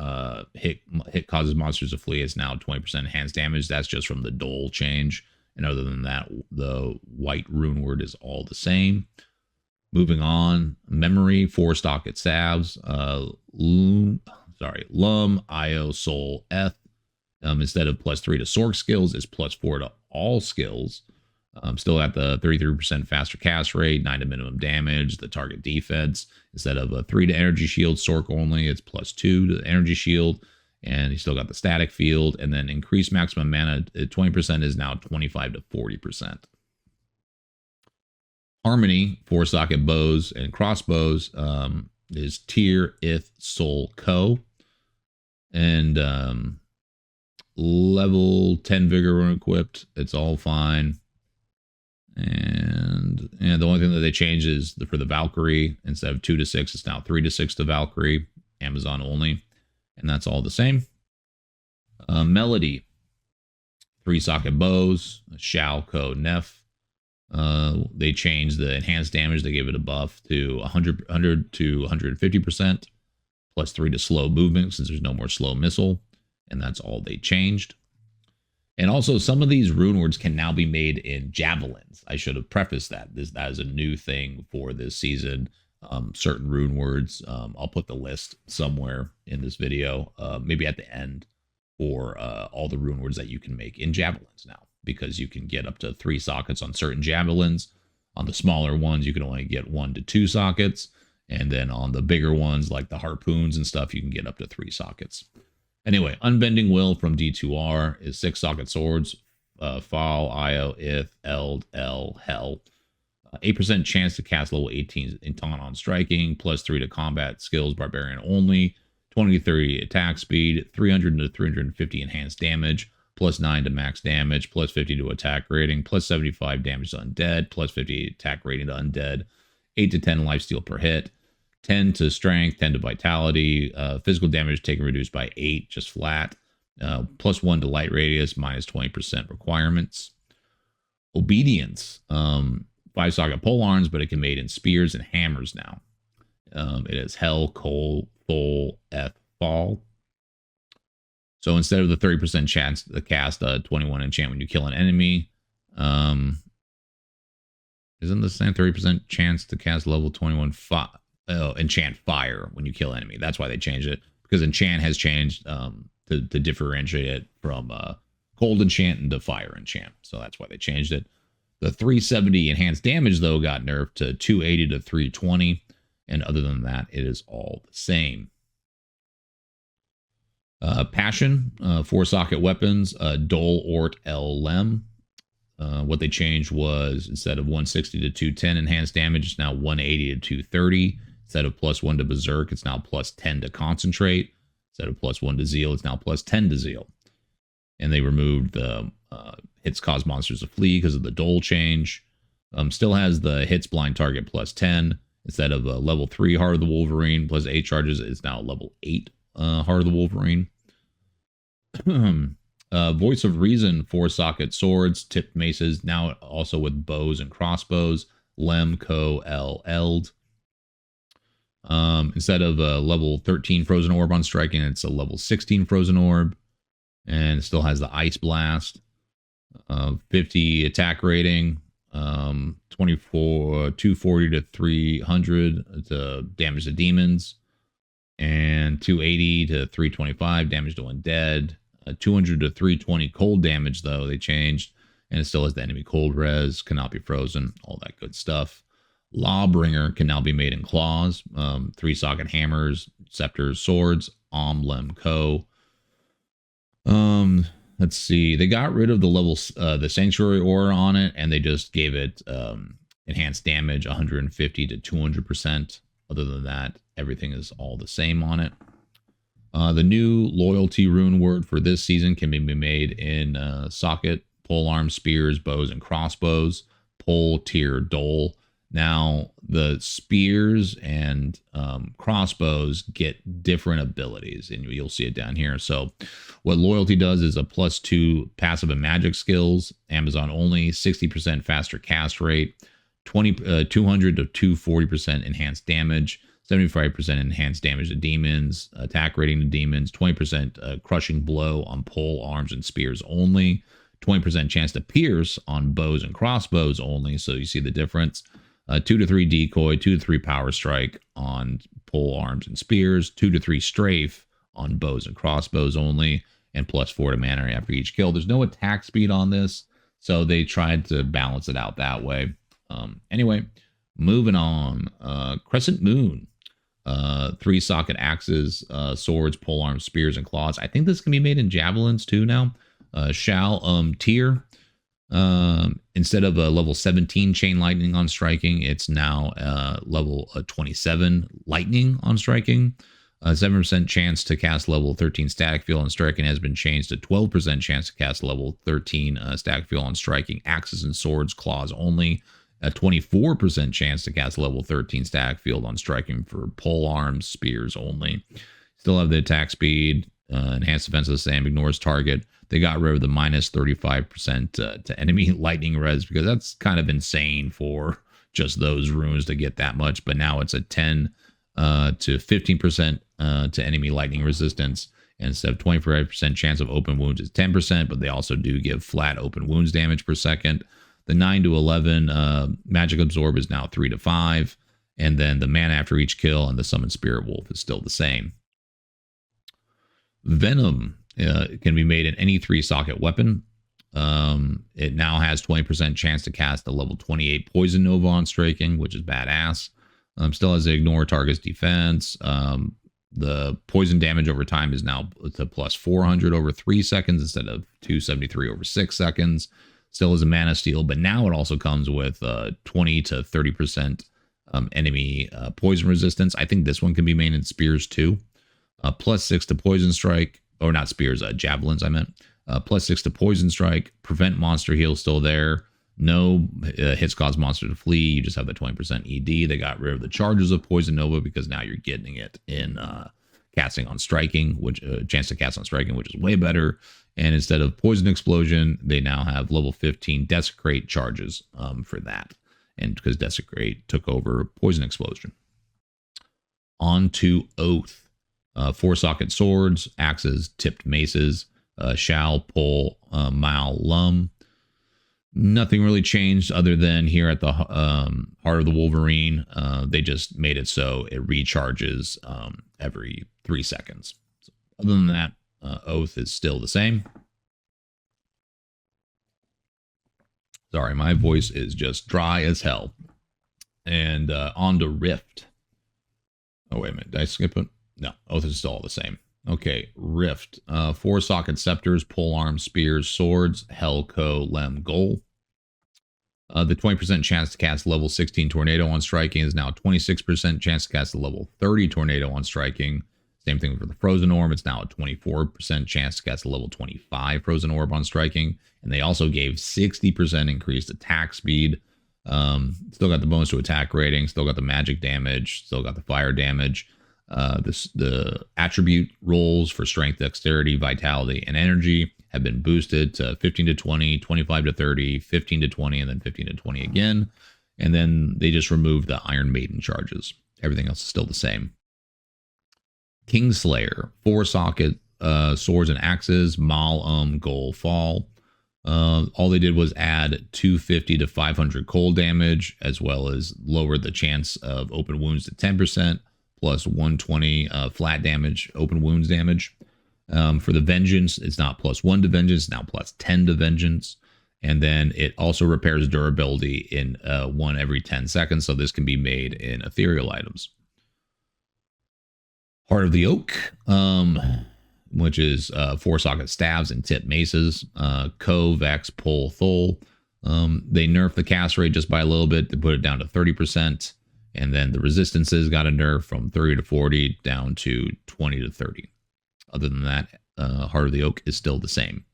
hit causes monsters to flee. It's now 20% enhanced damage. That's just from the Dole change. And other than that, the white rune word is all the same. Moving on, memory, 4 socket staves. Lum, Io, Soul, Eth. Instead of +3 to Sork skills, it's +4 to all skills. Still at the 33% faster cast rate, 9 to minimum damage, the target defense. Instead of a 3 to energy shield, Sork only, it's +2 to the energy shield. And you still got the static field. And then increased maximum mana, 20% is now 25 to 40%. Harmony, 4 socket bows and crossbows, is Tyr, Ith, Soul, Co. And level 10 vigor when equipped. It's all fine. And the only thing that they changed is for the Valkyrie, instead of 2 to 6, it's now 3 to 6 to Valkyrie, Amazon only. And that's all the same. Melody, 3 socket bows, Shao, Co, Nef. They changed the enhanced damage. They gave it a buff to 100 to 150%, +3 to slow movement since there's no more slow missile. And that's all they changed. And also, some of these rune words can now be made in javelins. I should have prefaced that. That is a new thing for this season. Certain rune words. I'll put the list somewhere in this video, maybe at the end, for all the rune words that you can make in javelins now. Because you can get up to 3 sockets on certain javelins. On the smaller ones, you can only get 1 to 2 sockets. And then on the bigger ones, like the harpoons and stuff, you can get up to 3 sockets. Anyway, Unbending Will from D2R is 6 socket swords. Fall, Io, Ith, Eld, El, Hell. 8% chance to cast level 18 in taunt on striking. +3 to combat skills, barbarian only. 20 to 30 attack speed. 300 to 350 enhanced damage. +9 to max damage. +50 to attack rating. +75 damage to undead. +50 attack rating to undead. 8 to 10 lifesteal per hit. 10 to strength, 10 to vitality, physical damage taken reduced by 8, just flat, +1 to light radius, -20% requirements. Obedience, 5 socket pole arms, but it can be made in spears and hammers now. It is Hell, Coal, Thol, Eth, Fall. So instead of the 30% chance to cast a 21 enchant when you kill an enemy, isn't the same 30% chance to cast level 21 enchant fire when you kill enemy. That's why they changed it, because enchant has changed to differentiate it from cold enchant into fire enchant. So that's why they changed it. The 370 enhanced damage, though, got nerfed to 280 to 320. And other than that, it is all the same. Passion, 4-socket weapons, Dole, Ort, El, Lem. What they changed was instead of 160 to 210 enhanced damage, it's now 180 to 230. Instead of +1 to Berserk, it's now +10 to Concentrate. Instead of +1 to Zeal, it's now +10 to Zeal. And they removed the hits cause monsters to flee because of the Dole change. Still has the hits blind target +10. Instead of level 3 Heart of the Wolverine plus 8 charges, it's now level 8 Heart of the Wolverine. Voice of Reason, 4-socket swords, tipped maces, now also with bows and crossbows. Lem, Co, El, Eld. Instead of a level 13 Frozen Orb on striking, it's a level 16 Frozen Orb. And it still has the Ice Blast. 50 attack rating. 240 to 300 to damage to demons. And 280 to 325 damage to undead. 200 to 320 cold damage, though, they changed. And it still has the enemy cold res, cannot be frozen, all that good stuff. Lawbringer can now be made in claws. 3-socket hammers, scepters, swords, Lem, Co. Let's see. They got rid of the the Sanctuary Aura on it, and they just gave it enhanced damage 150 to 200%. Other than that, everything is all the same on it. The new loyalty rune word for this season can be made in socket, polearm, spears, bows, and crossbows. Pole, tier, dole. Now, the spears and crossbows get different abilities, and you'll see it down here. So what loyalty does is a +2 passive and magic skills, Amazon only, 60% faster cast rate, 200 to 240% enhanced damage, 75% enhanced damage to demons, attack rating to demons, 20% crushing blow on pole, arms, and spears only, 20% chance to pierce on bows and crossbows only, so you see the difference. 2 to 3 decoy, 2 to 3 power strike on pole, arms, and spears, 2 to 3 strafe on bows and crossbows only, and +4 to mana after each kill. There's no attack speed on this, so they tried to balance it out that way. Anyway, moving on. Crescent Moon. 3-socket axes, swords, polearms, spears, and claws. I think this can be made in javelins too now. Tier. Instead of a level 17 chain lightning on striking, it's now level 27 lightning on striking. 7% chance to cast level 13 static field on striking has been changed to 12% chance to cast level 13 static field on striking, axes and swords, claws only. A 24% chance to cast level 13 static field on striking for pole arms, spears only. Still have the attack speed, enhanced defense the same, ignores target. They got rid of the -35% to enemy lightning res because that's kind of insane for just those runes to get that much. But now it's a 10 to 15% to enemy lightning resistance. And instead of 25% chance of open wounds, it's 10%, but they also do give flat open wounds damage per second. The 9 to 11 magic absorb is now 3 to 5. And then the mana after each kill and the summon spirit wolf is still the same. Venom can be made in any 3-socket weapon. It now has 20% chance to cast a level 28 Poison Nova on striking, which is badass. Still has the ignore target's defense. The poison damage over time is now to +400 over 3 seconds instead of 273 over 6 seconds. Still has a mana steal, but now it also comes with 20 to 30% enemy poison resistance. I think this one can be made in spears too. +6 to poison strike, or not spears, javelins I meant. +6 to poison strike, prevent monster heal still there. No hits cause monster to flee. You just have the 20% ED. They got rid of the charges of Poison Nova because now you're getting it in casting on striking, which chance to cast on striking, which is way better. And instead of Poison Explosion, they now have level 15 Desecrate charges for that. And because Desecrate took over Poison Explosion. On to Oath. 4-socket swords, axes, tipped maces, shall, pole, mal, lum. Nothing really changed other than here at the Heart of the Wolverine. They just made it so it recharges every 3 seconds. So other than that, Oath is still the same. Sorry, my voice is just dry as hell. And on to Rift. Oh, wait a minute. Did I skip it? No, Oath is still all the same. Okay, Rift. 4-socket scepters, polearm, spears, swords, Hellco, Lem, Goal. The 20% chance to cast level 16 Tornado on striking is now 26% chance to cast a level 30 Tornado on striking. Same thing for the Frozen Orb. It's now a 24% chance to cast a level 25 Frozen Orb on striking. And they also gave 60% increased attack speed. Still got the bonus to attack rating. Still got the magic damage. Still got the fire damage. The attribute rolls for strength, dexterity, vitality, and energy have been boosted to 15 to 20, 25 to 30, 15 to 20, and then 15 to 20 again. And then they just removed the Iron Maiden charges. Everything else is still the same. Kingslayer, 4-socket swords and axes, Mal, Goal, Fall. All they did was add 250 to 500 cold damage, as well as lower the chance of open wounds to 10%, plus 120 flat damage, open wounds damage. For the Vengeance, it's not +1 to Vengeance, now +10 to Vengeance. And then it also repairs durability in 1 every 10 seconds, so this can be made in ethereal items. Heart of the Oak, which is 4-socket staves and tip maces, Co, Vex, Pull, Thol. They nerfed the cast rate just by a little bit. They put it down to 30%. And then the resistances got a nerf from 30 to 40 down to 20 to 30. Other than that, Heart of the Oak is still the same.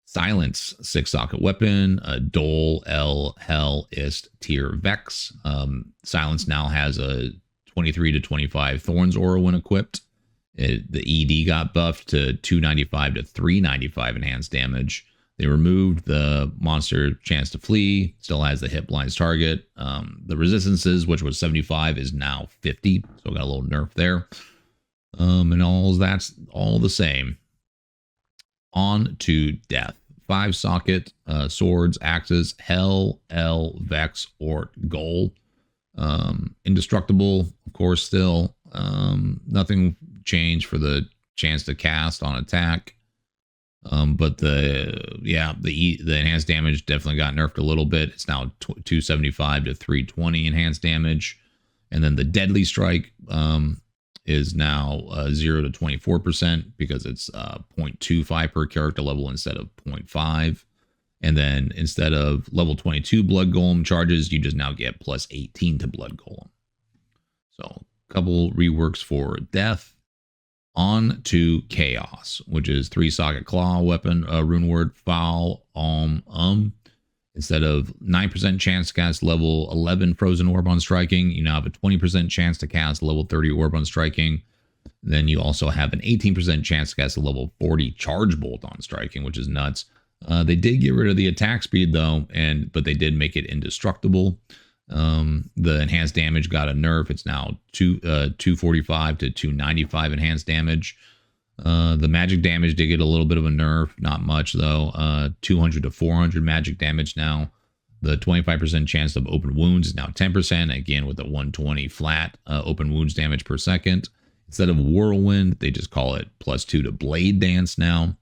Silence, 6-socket weapon, Dole, L, Hell, Ist, Tier, Vex. Silence now has a 23 to 25 Thorns aura when equipped. The ED got buffed to 295 to 395 enhanced damage. They removed the monster chance to flee. Still has the hit blinds target. The resistances, which was 75, is now 50. So got a little nerf there. And all that's all the same. On to Death. 5-socket swords, axes, Hell, L, Vex, Ort, Goal. Indestructible, of course, still. Nothing changed for the chance to cast on attack. But the enhanced damage definitely got nerfed a little bit. It's now 275 to 320 enhanced damage. And then the Deadly Strike is now 0 to 24% because it's 0.25 per character level instead of 0.5. And then instead of level 22 Blood Golem charges, you just now get +18 to Blood Golem. So a couple reworks for Death. On to Chaos, which is 3-socket claw weapon, Runeword, Foul, Instead of 9% chance to cast level 11 Frozen Orb on striking, you now have a 20% chance to cast level 30 Orb on striking. Then you also have an 18% chance to cast a level 40 Charge Bolt on striking, which is nuts. They did get rid of the attack speed though, but they did make it indestructible. The enhanced damage got a nerf. It's now 245 to 295 enhanced damage. The magic damage did get a little bit of a nerf, not much though. 200 to 400 magic damage now. The 25% chance of open wounds is now 10%, again with a 120 flat open wounds damage per second. Instead of Whirlwind, they just call it +2 to Blade Dance now.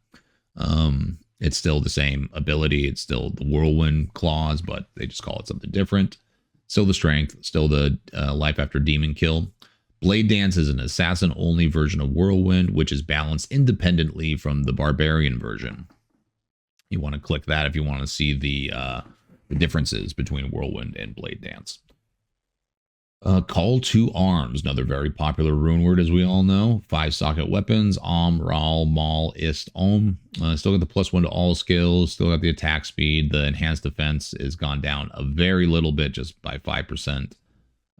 It's still the same ability. It's still the Whirlwind claws, but they just call it something different. Still the strength, still the life after demon kill. Blade Dance is an assassin-only version of Whirlwind, which is balanced independently from the Barbarian version. You want to click that if you want to see the differences between Whirlwind and Blade Dance. Call to Arms, another very popular rune word, as we all know. 5-socket weapons, Ral, Mal, Ist, still got the +1 to all skills, still got the attack speed. The enhanced defense is gone down a very little bit, just by 5%.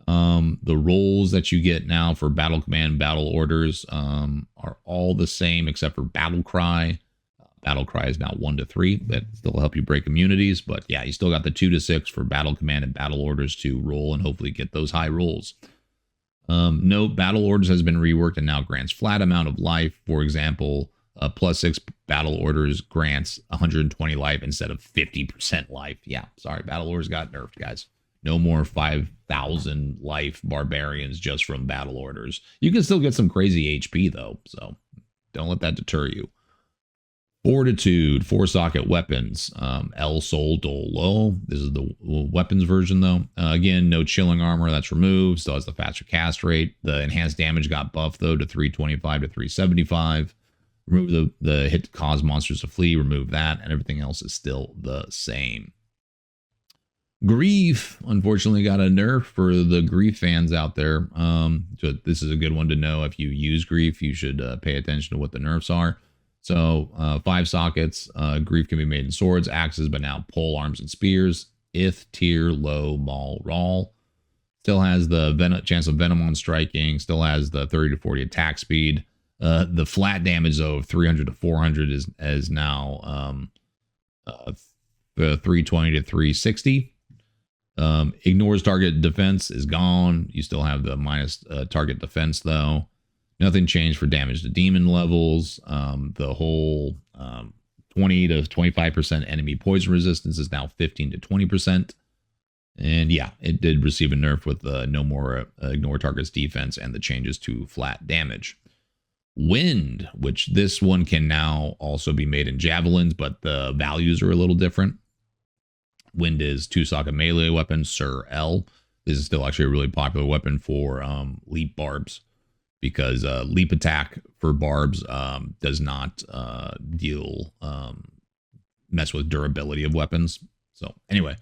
The roles that you get now for battle command, battle orders are all the same except for Battle Cry. Battle Cry is now 1 to 3. That still help you break immunities, but yeah, you still got the 2 to 6 for battle command and battle orders to roll and hopefully get those high rolls. Note, battle orders has been reworked and now grants flat amount of life. For example, +6 battle orders grants 120 life instead of 50% life. Yeah, sorry, battle orders got nerfed, guys. No more 5,000 life barbarians just from battle orders. You can still get some crazy HP though, so don't let that deter you. Fortitude, 4-socket weapons. El Sol Dolo. This is the weapons version, though. Again, no chilling armor. That's removed. Still has the faster cast rate. The enhanced damage got buffed, though, to 325 to 375. Remove the hit to cause monsters to flee. Remove that. And everything else is still the same. Grief, unfortunately, got a nerf for the Grief fans out there. So this is a good one to know. If you use Grief, you should pay attention to what the nerfs are. So 5 sockets, Grief can be made in swords, axes, but now pole arms and spears. Ith, tier, low, maul, rawl. Still has the chance of venom on striking. Still has the 30 to 40 attack speed. The flat damage, though, of 300 to 400 is now 320 to 360. Ignores target defense is gone. You still have the minus target defense, though. Nothing changed for damage to demon levels. The whole 20 to 25% enemy poison resistance is now 15 to 20%. And yeah, it did receive a nerf with no more ignore targets defense and the changes to flat damage. Wind, which this one can now also be made in javelins, but the values are a little different. Wind is 2-socket melee weapon, Sir L. This is still actually a really popular weapon for leap barbs, because leap attack for barbs does not mess with durability of weapons. So anyway,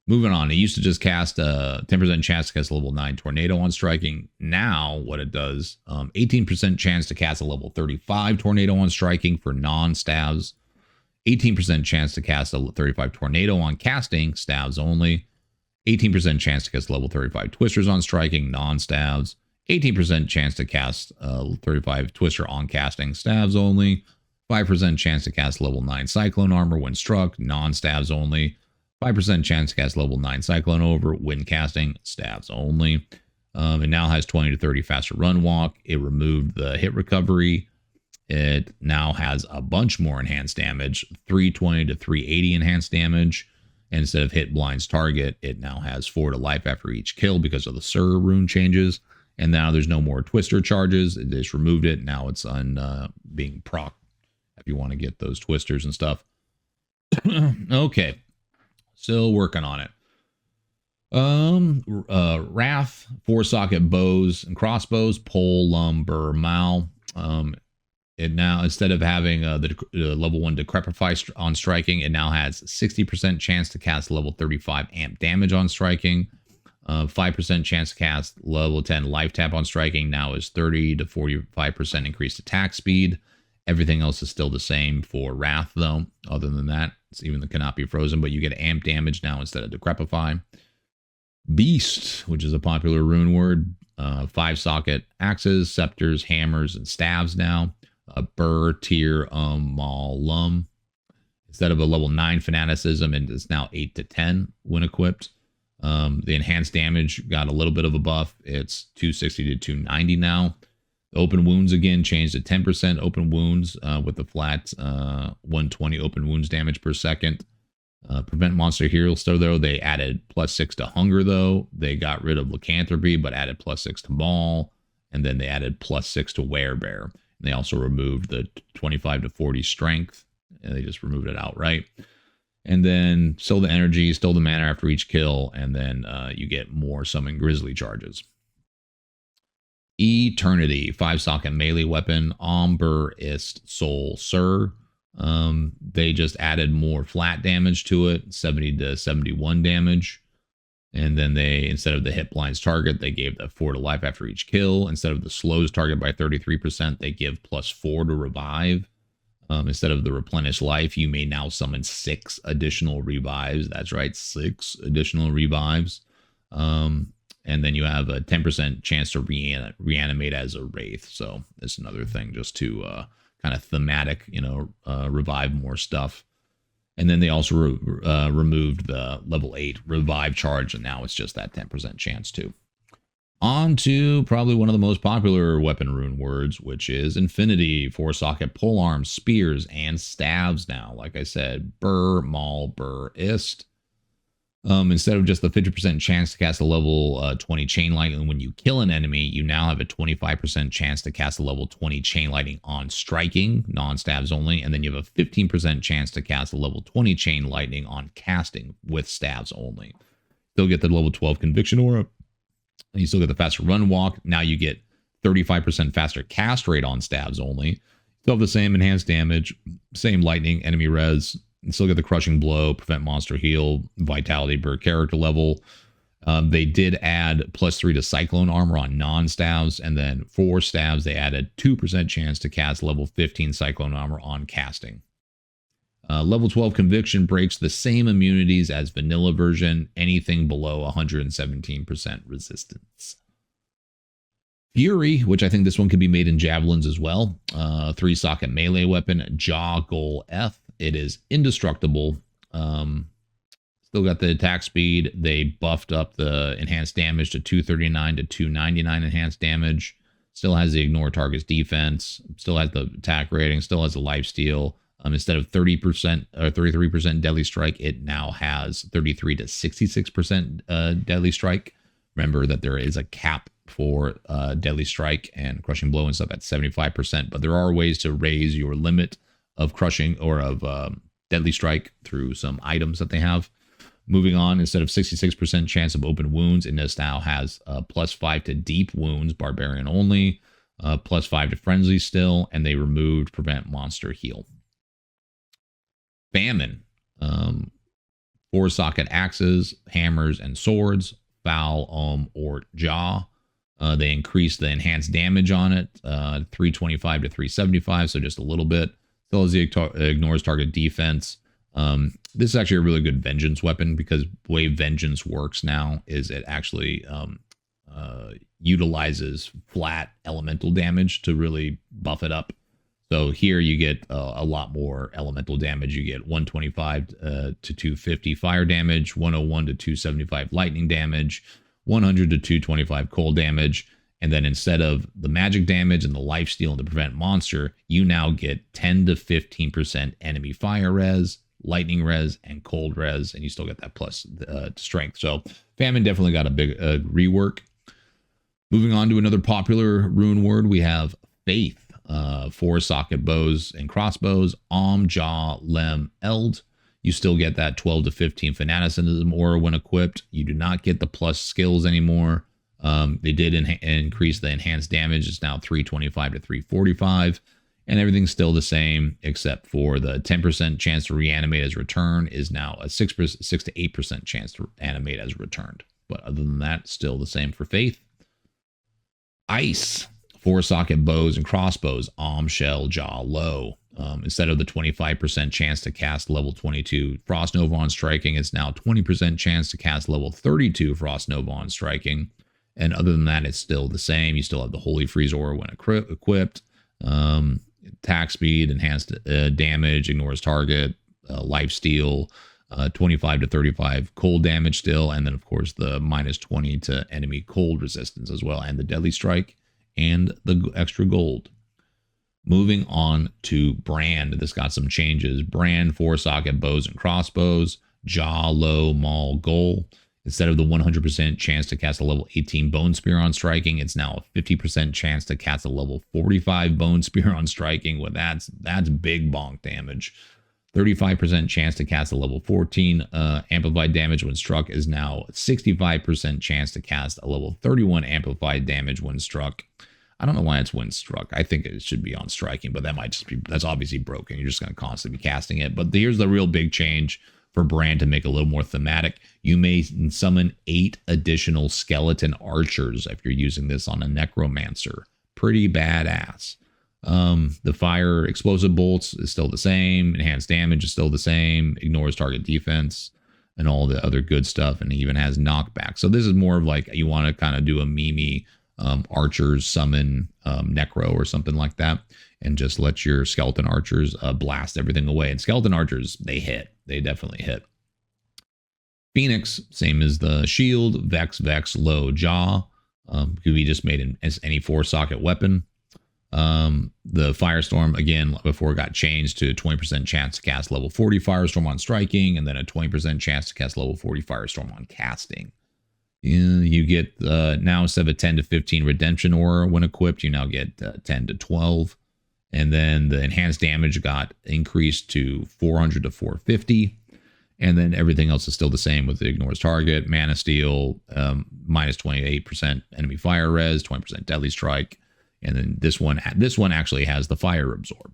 moving on. It used to just cast 10% chance to cast a level 9 tornado on striking. Now what it does, 18% chance to cast a level 35 tornado on striking for non-stabs. 18% chance to cast a 35 tornado on casting, stabs only. 18% chance to cast level 35 twisters on striking, non-stabs. 18% chance to cast 35 twister on casting, stabs only. 5% chance to cast level 9 cyclone armor when struck, non-stabs only. 5% chance to cast level 9 cyclone over when casting, stabs only. It now has 20 to 30 faster run walk. It removed the hit recovery. It now has a bunch more enhanced damage, 320 to 380 enhanced damage. And instead of hit blinds target, it now has 4 to life after each kill because of the Sir rune changes. And now there's no more twister charges. It just removed it. Now it's on being proc if you want to get those twisters and stuff. Okay. Still working on it. Wrath, 4-socket bows and crossbows, pole, lumber, mal. It now, instead of having the level 1 Decrepify on striking, it now has 60% chance to cast level 35 amp damage on striking. 5% chance to cast level 10 life tap on striking now is 30 to 45% increased attack speed. Everything else is still the same for Wrath, though. Other than that, it's even the cannot be frozen, but you get amp damage now instead of Decrepify. Beast, which is a popular rune word. 5-socket axes, scepters, hammers, and staves now. Burr, tier, maul, lum. Instead of a level 9 fanaticism, and it's now 8 to 10 when equipped. The enhanced damage got a little bit of a buff. It's 260 to 290 now. Open wounds again changed to 10% open wounds with the flat 120 open wounds damage per second. Prevent monster heals, though they added +6 to hunger, though. They got rid of lycanthropy, but added +6 to maul. And then they added +6 to werebear. And they also removed the 25 to 40 strength. And they just removed it outright. And then still the energy, still the mana after each kill. And then you get more summon grizzly charges. Eternity, 5-socket melee weapon, Omber Ist Soul Sir. They just added more flat damage to it, 70 to 71 damage. And then they, instead of the hit blinds target, they gave the 4 to life after each kill. Instead of the slows target by 33%, they give +4 to revive. Instead of the replenish life, you may now summon 6 additional revives. That's right, 6 additional revives. And then you have a 10% chance to reanimate as a wraith. So that's another thing just to kind of thematic, revive more stuff. And then they also removed the level 8 revive charge, and now it's just that 10% chance too. On to probably one of the most popular weapon rune words, which is Infinity. 4-socket polearms, spears, and staves now. Like I said, Burr, Maul, Burr, Ist. Instead of just the 50% chance to cast a level 20 chain lightning when you kill an enemy, you now have a 25% chance to cast a level 20 chain lightning on striking, non-stabs only, and then you have a 15% chance to cast a level 20 chain lightning on casting with stabs only. Still get the level 12 conviction aura, and you still get the faster run walk. Now you get 35% faster cast rate on stabs only. Still have the same enhanced damage, same lightning, enemy res, and still get the crushing blow, prevent monster heal, vitality per character level. They did add +3 to cyclone armor on non-stabs, and then for stabs they added 2% chance to cast level 15 cyclone armor on casting. Level 12 conviction breaks the same immunities as vanilla version, anything below 117% resistance. Fury, which I think this one could be made in javelins as well. 3-socket melee weapon, Jaw Goal F. It is indestructible. Still got the attack speed. They buffed up the enhanced damage to 239 to 299 enhanced damage. Still has the ignore targets defense. Still has the attack rating. Still has the lifesteal. Instead of 30% or 33% deadly strike, it now has 33 to 66% deadly strike. Remember that there is a cap for deadly strike and crushing blow and stuff at 75%, but there are ways to raise your limit of crushing or of deadly strike through some items that they have. Moving on, instead of 66% chance of open wounds, it now has +5 to deep wounds, barbarian only, +5 to frenzy still, and they removed prevent monster heal. Famine, 4-socket axes, hammers, and swords, foul, or jaw. They increased the enhanced damage on it, 325 to 375, so just a little bit. Still has the ignores target defense. This is actually a really good vengeance weapon because the way vengeance works now is it actually utilizes flat elemental damage to really buff it up. So here you get a lot more elemental damage. You get 125 to 250 fire damage, 101 to 275 lightning damage, 100 to 225 cold damage. And then instead of the magic damage and the lifesteal and the prevent monster, you now get 10 to 15% enemy fire res, lightning res, and cold res. And you still get that plus strength. So Famine definitely got a big rework. Moving on to another popular rune word, we have Faith. 4-socket bows and crossbows, Jaw, Lem, Eld. You still get that 12 to 15 fanaticism aura when equipped. You do not get the plus skills anymore. They did increase the enhanced damage. It's now 325 to 345. And everything's still the same, except for the 10% chance to reanimate as returned is now a 6 to 8% chance to animate as returned. But other than that, still the same for Faith. Ice. 4-socket bows and crossbows, Shell, Jaw, Low. Instead of the 25% chance to cast level 22 Frost Nova on striking, it's now 20% chance to cast level 32 Frost Nova on striking. And other than that, it's still the same. You still have the Holy Freeze aura when equipped. Attack speed, enhanced damage, ignores target, lifesteal, 25 to 35 cold damage still. And then, of course, the -20 to enemy cold resistance as well. And the deadly strike and the extra gold. Moving on to Brand. This got some changes. Brand, 4-socket bows and crossbows, Jaw, Low, Maul, Goal. Instead of the 100% chance to cast a level 18 Bone Spear on striking, it's now a 50% chance to cast a level 45 Bone Spear on striking. Well, that's big bonk damage. 35% chance to cast a level 14 amplified damage when struck is now 65% chance to cast a level 31 amplified damage when struck. I don't know why it's when struck. I think it should be on striking, but that might just be, that's obviously broken. You're just going to constantly be casting it. But here's the real big change for Brand to make it a little more thematic. You may summon 8 additional skeleton archers if you're using this on a necromancer. Pretty badass. The fire explosive bolts is still the same. Enhanced damage is still the same. Ignores target defense and all the other good stuff. And it even has knockback. So this is more of like you want to kind of do a Mimi archers summon necro or something like that. And just let your skeleton archers blast everything away. And skeleton archers, they hit. They definitely hit. Phoenix, same as the shield. Vex, Low, Jaw. Could be just made as any 4-socket weapon. The Firestorm, again, before it got changed to a 20% chance to cast level 40 Firestorm on striking, and then a 20% chance to cast level 40 Firestorm on casting. You get now, instead of a 10 to 15 Redemption Aura when equipped, you now get 10 to 12. And then the enhanced damage got increased to 400 to 450. And then everything else is still the same with the ignores target, Mana Steel, minus 28% enemy fire res, 20% deadly strike. And then this one actually has the fire absorb.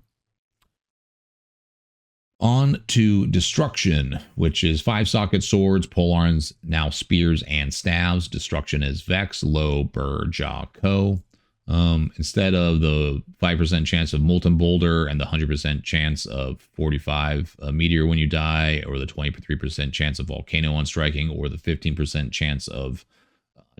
On to Destruction, which is 5-socket swords, polearms, now spears and staves. Destruction is Vex, Low, Burr, Jaw, Co. Instead of the 5% chance of Molten Boulder and the 100% chance of 45 Meteor when you die, or the 23% chance of Volcano on striking, or the 15% chance of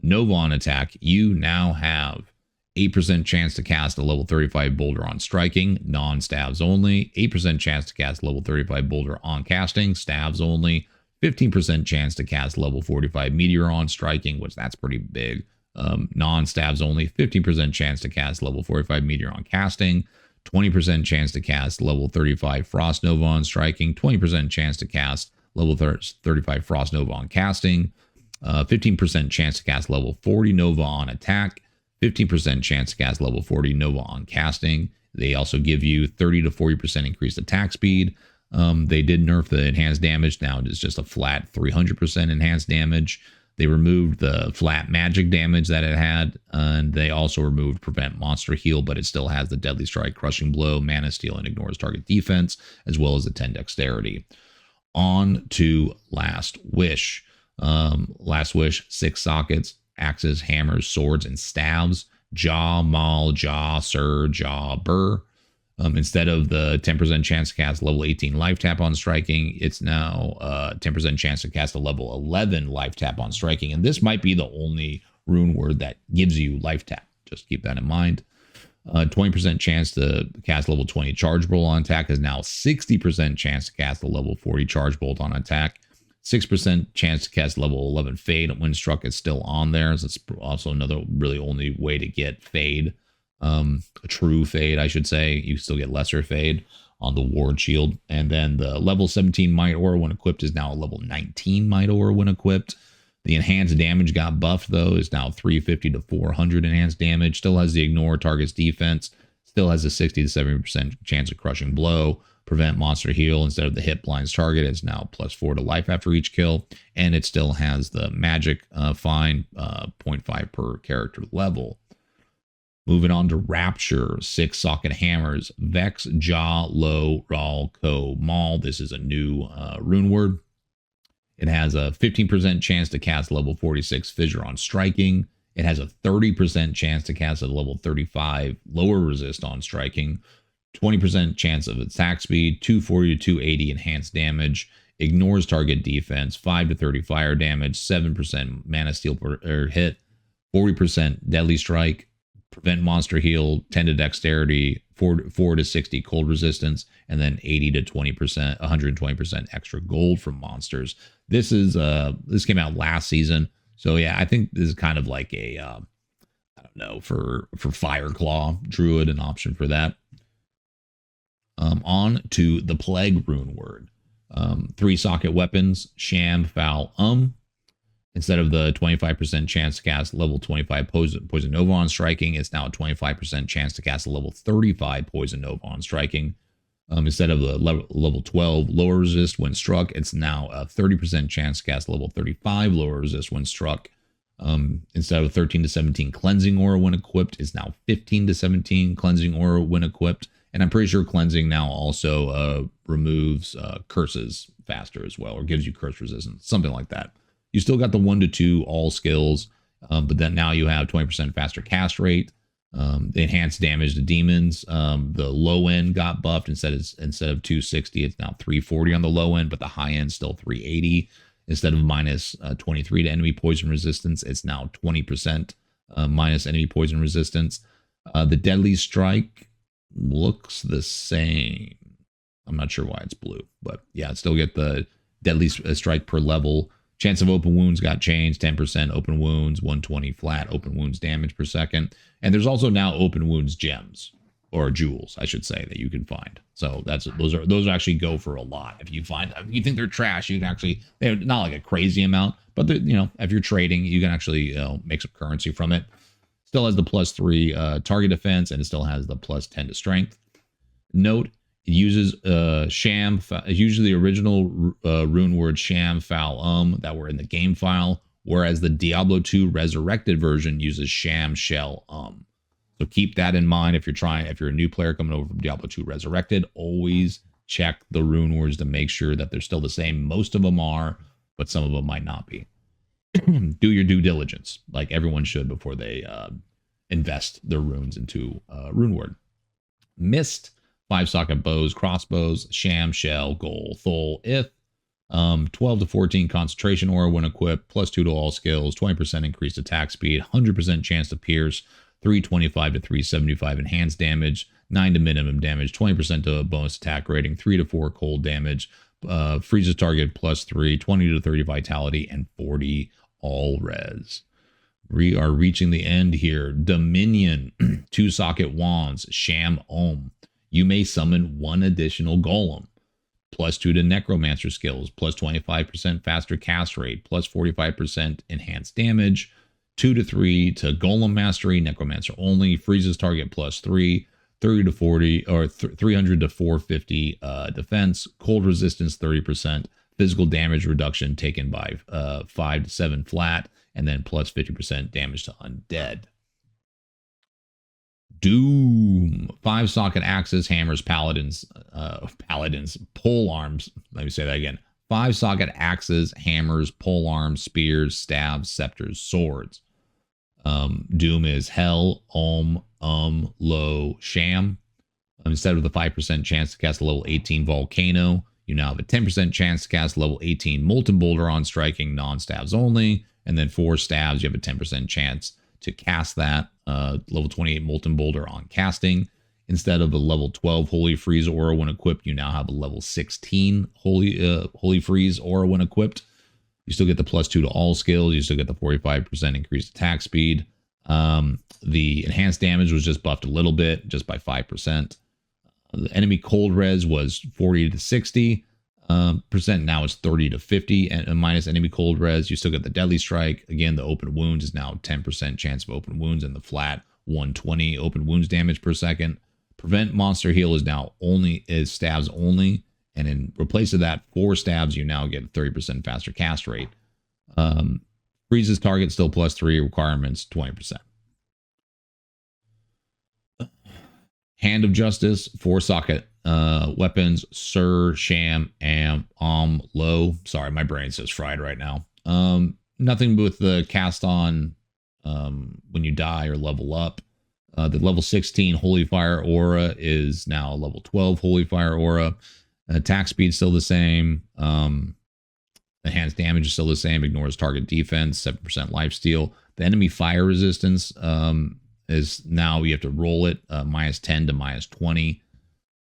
Nova on attack, you now have 8% chance to cast a level 35 Boulder on striking, non-staves only. 8% chance to cast level 35 Boulder on casting, staves only. 15% chance to cast level 45 Meteor on striking, which that's pretty big. Non-staves only. 15% chance to cast level 45 Meteor on casting. 20% chance to cast level 35 Frost Nova on striking. 20% chance to cast level 35 Frost Nova on casting. 15% chance to cast level 40 Nova on attack. 15% chance to cast level 40 Nova on casting. They also give you 30 to 40% increased attack speed. They did nerf the enhanced damage. Now it's just a flat 300% enhanced damage. They removed the flat magic damage that it had, and they also removed prevent monster heal, but it still has the deadly strike, crushing blow, mana steal, and ignores target defense, as well as the 10 dexterity. On to Last Wish. Last Wish, 6 sockets, axes, hammers, swords, and staves. Jaw, Maul, Jaw, Sir, Jaw, Burr. Instead of the 10% chance to cast level 18 life tap on striking, it's now 10% chance to cast a level 11 life tap on striking. And this might be the only rune word that gives you life tap. Just keep that in mind. 20% chance to cast level 20 charge bolt on attack is now 60% chance to cast a level 40 charge bolt on attack. 6% chance to cast level 11 fade when struck is still on there. So it's also another really only way to get fade. A true fade, I should say. You still get lesser fade on the ward shield. And then the level 17 Might Aura when equipped is now a level 19 Might Aura when equipped. The enhanced damage got buffed, though, is now 350 to 400 enhanced damage. Still has the ignore target's defense. Still has a 60 to 70% chance of crushing blow. Prevent monster heal instead of the hit blinds target. It's now +4 to life after each kill. And it still has the magic fine 0.5 per character level. Moving on to Rapture, 6 socket hammers, Vex, Jaw, Low, Rawl, Co, Maul. This is a new rune word. It has a 15% chance to cast level 46 Fissure on striking. It has a 30% chance to cast a level 35 lower resist on striking. 20% chance of attack speed, 240 to 280 enhanced damage, ignores target defense, 5 to 30 fire damage, 7% mana steal per hit, 40% deadly strike, prevent monster heal, 10 to dexterity, 4 to 60 cold resistance, and then 80 to 20%, 120% extra gold from monsters. This came out last season. So yeah, I think this is kind of like a, I don't know, for Fireclaw Druid, an option for that. On to the Plague rune word. 3 socket weapons, Sham, Foul, Instead of the 25% chance to cast level 25 Poison Nova on striking, it's now a 25% chance to cast a level 35 Poison Nova on striking. Instead of the level 12 lower resist when struck, it's now a 30% chance to cast level 35 lower resist when struck. Instead of 13 to 17 Cleansing Aura when equipped, it's now 15 to 17 Cleansing Aura when equipped. And I'm pretty sure Cleansing now also removes curses faster as well, or gives you curse resistance, something like that. You still got the 1 to 2 all skills, but then now you have 20% faster cast rate, the enhanced damage to demons. The low end got buffed. Instead of 260, it's now 340 on the low end, but the high end still 380. Instead of minus 23 to enemy poison resistance, it's now 20% minus enemy poison resistance. The deadly strike looks the same. I'm not sure why it's blue, but yeah, still get the deadly strike per level. Chance of open wounds got changed, 10% open wounds, 120 flat open wounds damage per second. And there's also now open wounds gems, or jewels, I should say, that you can find. So those actually go for a lot. If you think they're trash, you can actually, they're not like a crazy amount, but if you're trading, you can actually make some currency from it. Still has the +3 target defense, and it still has the +10 to strength. Note, it uses sham, usually the original Runewords sham, foul, that were in the game file, whereas the Diablo II Resurrected version uses sham, shell, So keep that in mind if you're a new player coming over from Diablo II Resurrected. Always check the Runewords to make sure that they're still the same. Most of them are, but some of them might not be. Do your due diligence, like everyone should, before they invest their runes into Runeword. Mist, 5-socket bows, crossbows, sham, shell, goal, thol, if 12 to 14 concentration aura when equipped, +2 to all skills, 20% increased attack speed, 100% chance to pierce, 325 to 375 enhanced damage, 9 to minimum damage, 20% to bonus attack rating, 3 to 4 cold damage, freezes target +3, 20 to 30 vitality, and 40 all res. We are reaching the end here. Dominion, 2-socket wands, sham, You may summon 1 additional golem. +2 to necromancer skills, +25% faster cast rate, +45% enhanced damage, 2 to 3 to golem mastery, necromancer only, freezes target +3, 30 to 40 or 300 to 450 defense, cold resistance 30%, physical damage reduction taken by 5 to 7 flat, and then +50% damage to undead. Doom, 5-socket axes, hammers, paladins, pole arms. Let me say that again. 5-socket axes, hammers, pole arms, spears, staves, scepters, swords. Doom is hell, low, sham. Instead of the 5% chance to cast a level 18 volcano, you now have a 10% chance to cast level 18 molten boulder on striking, non-staves only. And then 4 staves, you have a 10% chance to cast that level 28 molten boulder on casting. Instead of a level 12 holy freeze aura when equipped, you now have a level 16 holy freeze aura when equipped. You still get the +2 to all skills. You still get the 45% increased attack speed. The enhanced damage was just buffed a little bit, just by 5%. The enemy cold res was 40 to 60%. Now it's 30 to 50, and minus enemy cold res. You still get the deadly strike. Again, the open wounds is now 10% chance of open wounds, and the flat 120 open wounds damage per second. Prevent monster heal is now stabs only, and in replace of that, 4 stabs, you now get 30% faster cast rate. Freezes target still +3, requirements 20%. Hand of Justice, 4-socket weapons, Sir, Sham, Low. Sorry, my brain's just fried right now. Nothing with the cast on when you die or level up. The level 16 Holy Fire Aura is now a level 12 Holy Fire Aura. Attack speed still the same. Enhanced damage is still the same. Ignores target defense, 7% lifesteal. The enemy fire resistance is now you have to roll it -10 to -20.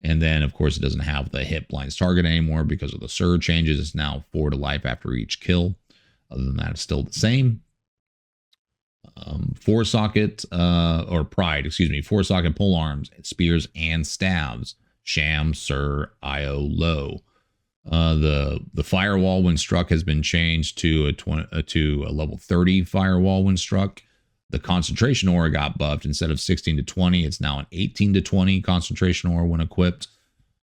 And then, of course, it doesn't have the hit blinds target anymore because of the Sur changes. It's now 4 to life after each kill. Other than that, it's still the same. 4-socket, or Pride, 4-socket pole arms, spears, and staves. Sham, Sur, Low. The firewall when struck has been changed to a level 30 firewall when struck. The concentration aura got buffed. Instead of 16 to 20, it's now an 18 to 20 concentration aura when equipped.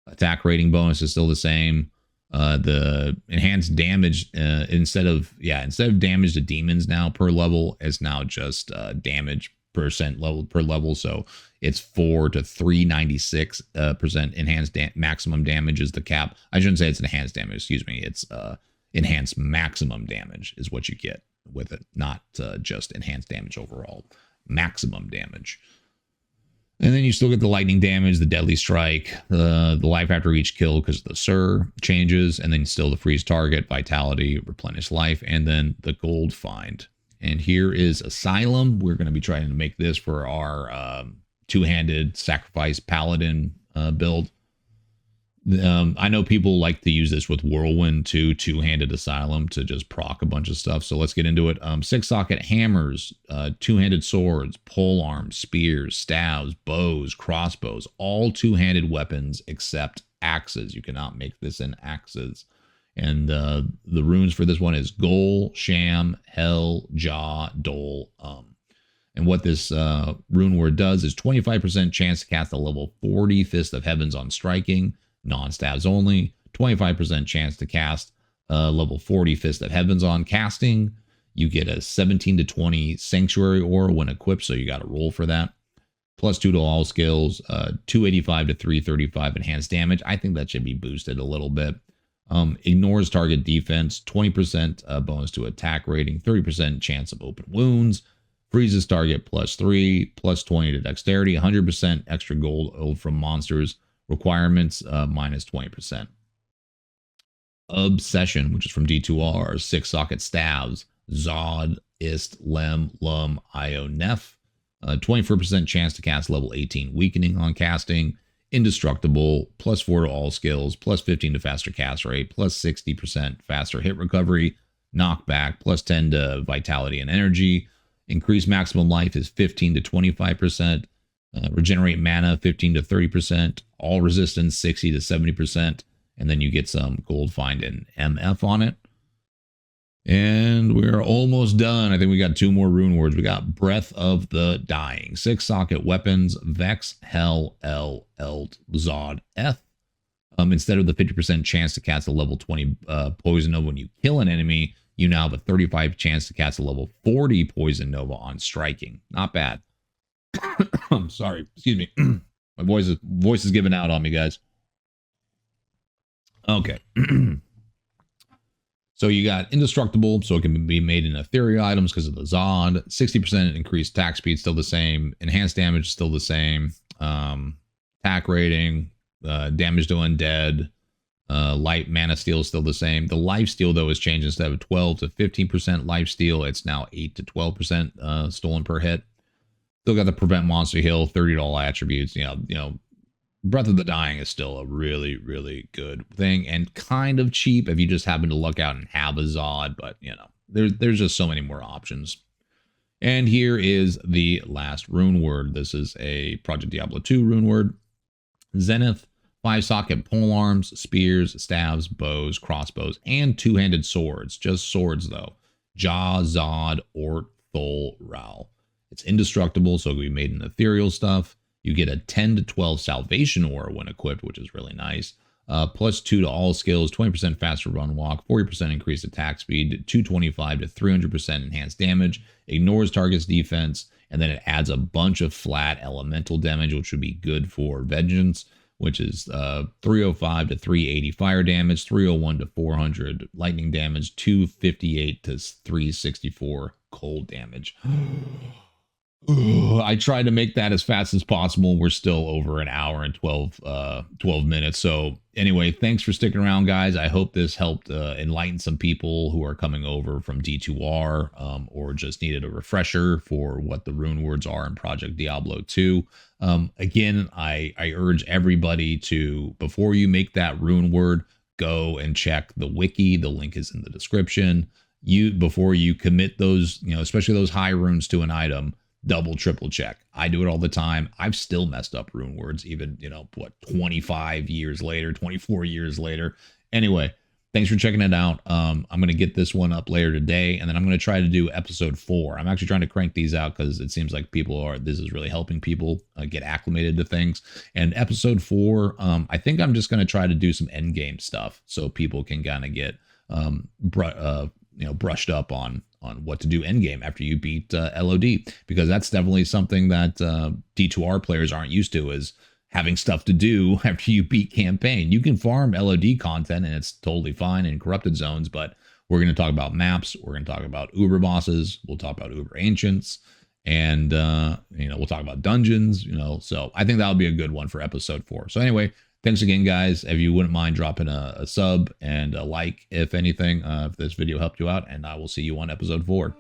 Attack rating bonus is still the same. The enhanced damage, instead of damage to demons now per level, is now just damage percent level per level. So it's 4 to 396% enhanced maximum damage is the cap. I shouldn't say it's enhanced damage. It's enhanced maximum damage is what you get with it, not just enhanced damage overall. Maximum damage. And then you still get the lightning damage, the deadly strike, the life after each kill because the Sur changes, and then still the freeze target, vitality, replenish life, and then the gold find. And here is Asylum. We're going to be trying to make this for our two-handed sacrifice paladin build. I know people like to use this with Whirlwind too, two-handed Asylum to just proc a bunch of stuff. So let's get into it. 6-socket hammers, two-handed swords, pole arms, spears, staves, bows, crossbows, all two-handed weapons except axes. You cannot make this in axes. And the runes for this one is Gol, Sham, Hell, Jaw, Dole, And what this rune word does is 25% chance to cast a level 40 Fist of Heavens on striking, non-stabs only. 25% chance to cast level 40 Fist of Heavens on casting. You get a 17 to 20 Sanctuary Aura when equipped, so you got to roll for that. Plus 2 to all skills, 285 to 335 enhanced damage. I think that should be boosted a little bit. Ignores target defense, 20% bonus to attack rating, 30% chance of open wounds. Freezes target +3, plus 20 to dexterity, 100% extra gold from monsters. Requirements -20%. Obsession, which is from D2R, 6-socket staves, Zod, Ist, Lem, Lum, Io, Nef. 24% chance to cast level 18 weakening on casting. Indestructible, +4 to all skills, +15 to faster cast rate, +60% faster hit recovery. Knockback, +10 to vitality and energy. Increased maximum life is 15 to 25%. Regenerate mana 15 to 30%. All resistance 60 to 70%. And then you get some gold find and MF on it. And we're almost done. I think we got 2 more rune words. We got Breath of the Dying. 6-socket weapons, Vex, Hell, El, Eld, Zod, Eth. Instead of the 50% chance to cast a level 20 Poison Nova when you kill an enemy, you now have a 35 chance to cast a level 40 Poison Nova on striking. Not bad. I'm sorry. Excuse me. My voice is giving out on me, guys. Okay. So you got Indestructible, so it can be made in ethereal items because of the Zod. 60% increased attack speed, still the same. Enhanced damage, still the same. Attack rating, damage to undead. Light mana steal is still the same. The life steal, though, has changed. Instead of 12 to 15% life steal, it's now 8 to 12% stolen per hit. Still got the prevent monster heal, 30 to all attributes. You know, Breath of the Dying is still a really, really good thing and kind of cheap if you just happen to luck out and have a Zod. But, you know, there's just so many more options. And here is the last rune word. This is a Project Diablo 2 rune word. Zenith, 5-socket polearms, spears, staves, bows, crossbows, and two-handed swords. Just swords, though. Jaw, Zod, Ort, Thol, Ral. It's indestructible, so it can be made in ethereal stuff. You get a 10 to 12 salvation aura when equipped, which is really nice. Plus 2 to all skills, 20% faster run walk, 40% increased attack speed, 225 to 300% enhanced damage, ignores target's defense, and then it adds a bunch of flat elemental damage, which would be good for Vengeance, which is 305 to 380 fire damage, 301 to 400 lightning damage, 258 to 364 cold damage. I tried to make that as fast as possible. We're still over an hour and 12 minutes. So anyway, thanks for sticking around, guys. I hope this helped enlighten some people who are coming over from D2R or just needed a refresher for what the rune words are in Project Diablo 2. Again, I urge everybody to, before you make that rune word, go and check the wiki. The link is in the description. Before you commit those, especially those high runes to an item, double, triple check. I do it all the time. I've still messed up rune words, even, 25 years later, 24 years later. Anyway, thanks for checking it out. I'm going to get this one up later today, and then I'm going to try to do episode 4. I'm actually trying to crank these out because it seems like this is really helping people get acclimated to things. And episode 4, I think I'm just going to try to do some end game stuff so people can kind of get, brushed up on what to do end game after you beat LoD, because that's definitely something that D2R players aren't used to, is having stuff to do after you beat campaign. You can farm LoD content and it's totally fine in corrupted zones, but we're going to talk about maps. We're going to talk about Uber bosses. We'll talk about Uber ancients, and we'll talk about dungeons. So I think that'll be a good one for episode 4. So anyway, thanks again, guys. If you wouldn't mind dropping a sub and a like, if anything, if this video helped you out, and I will see you on episode 4.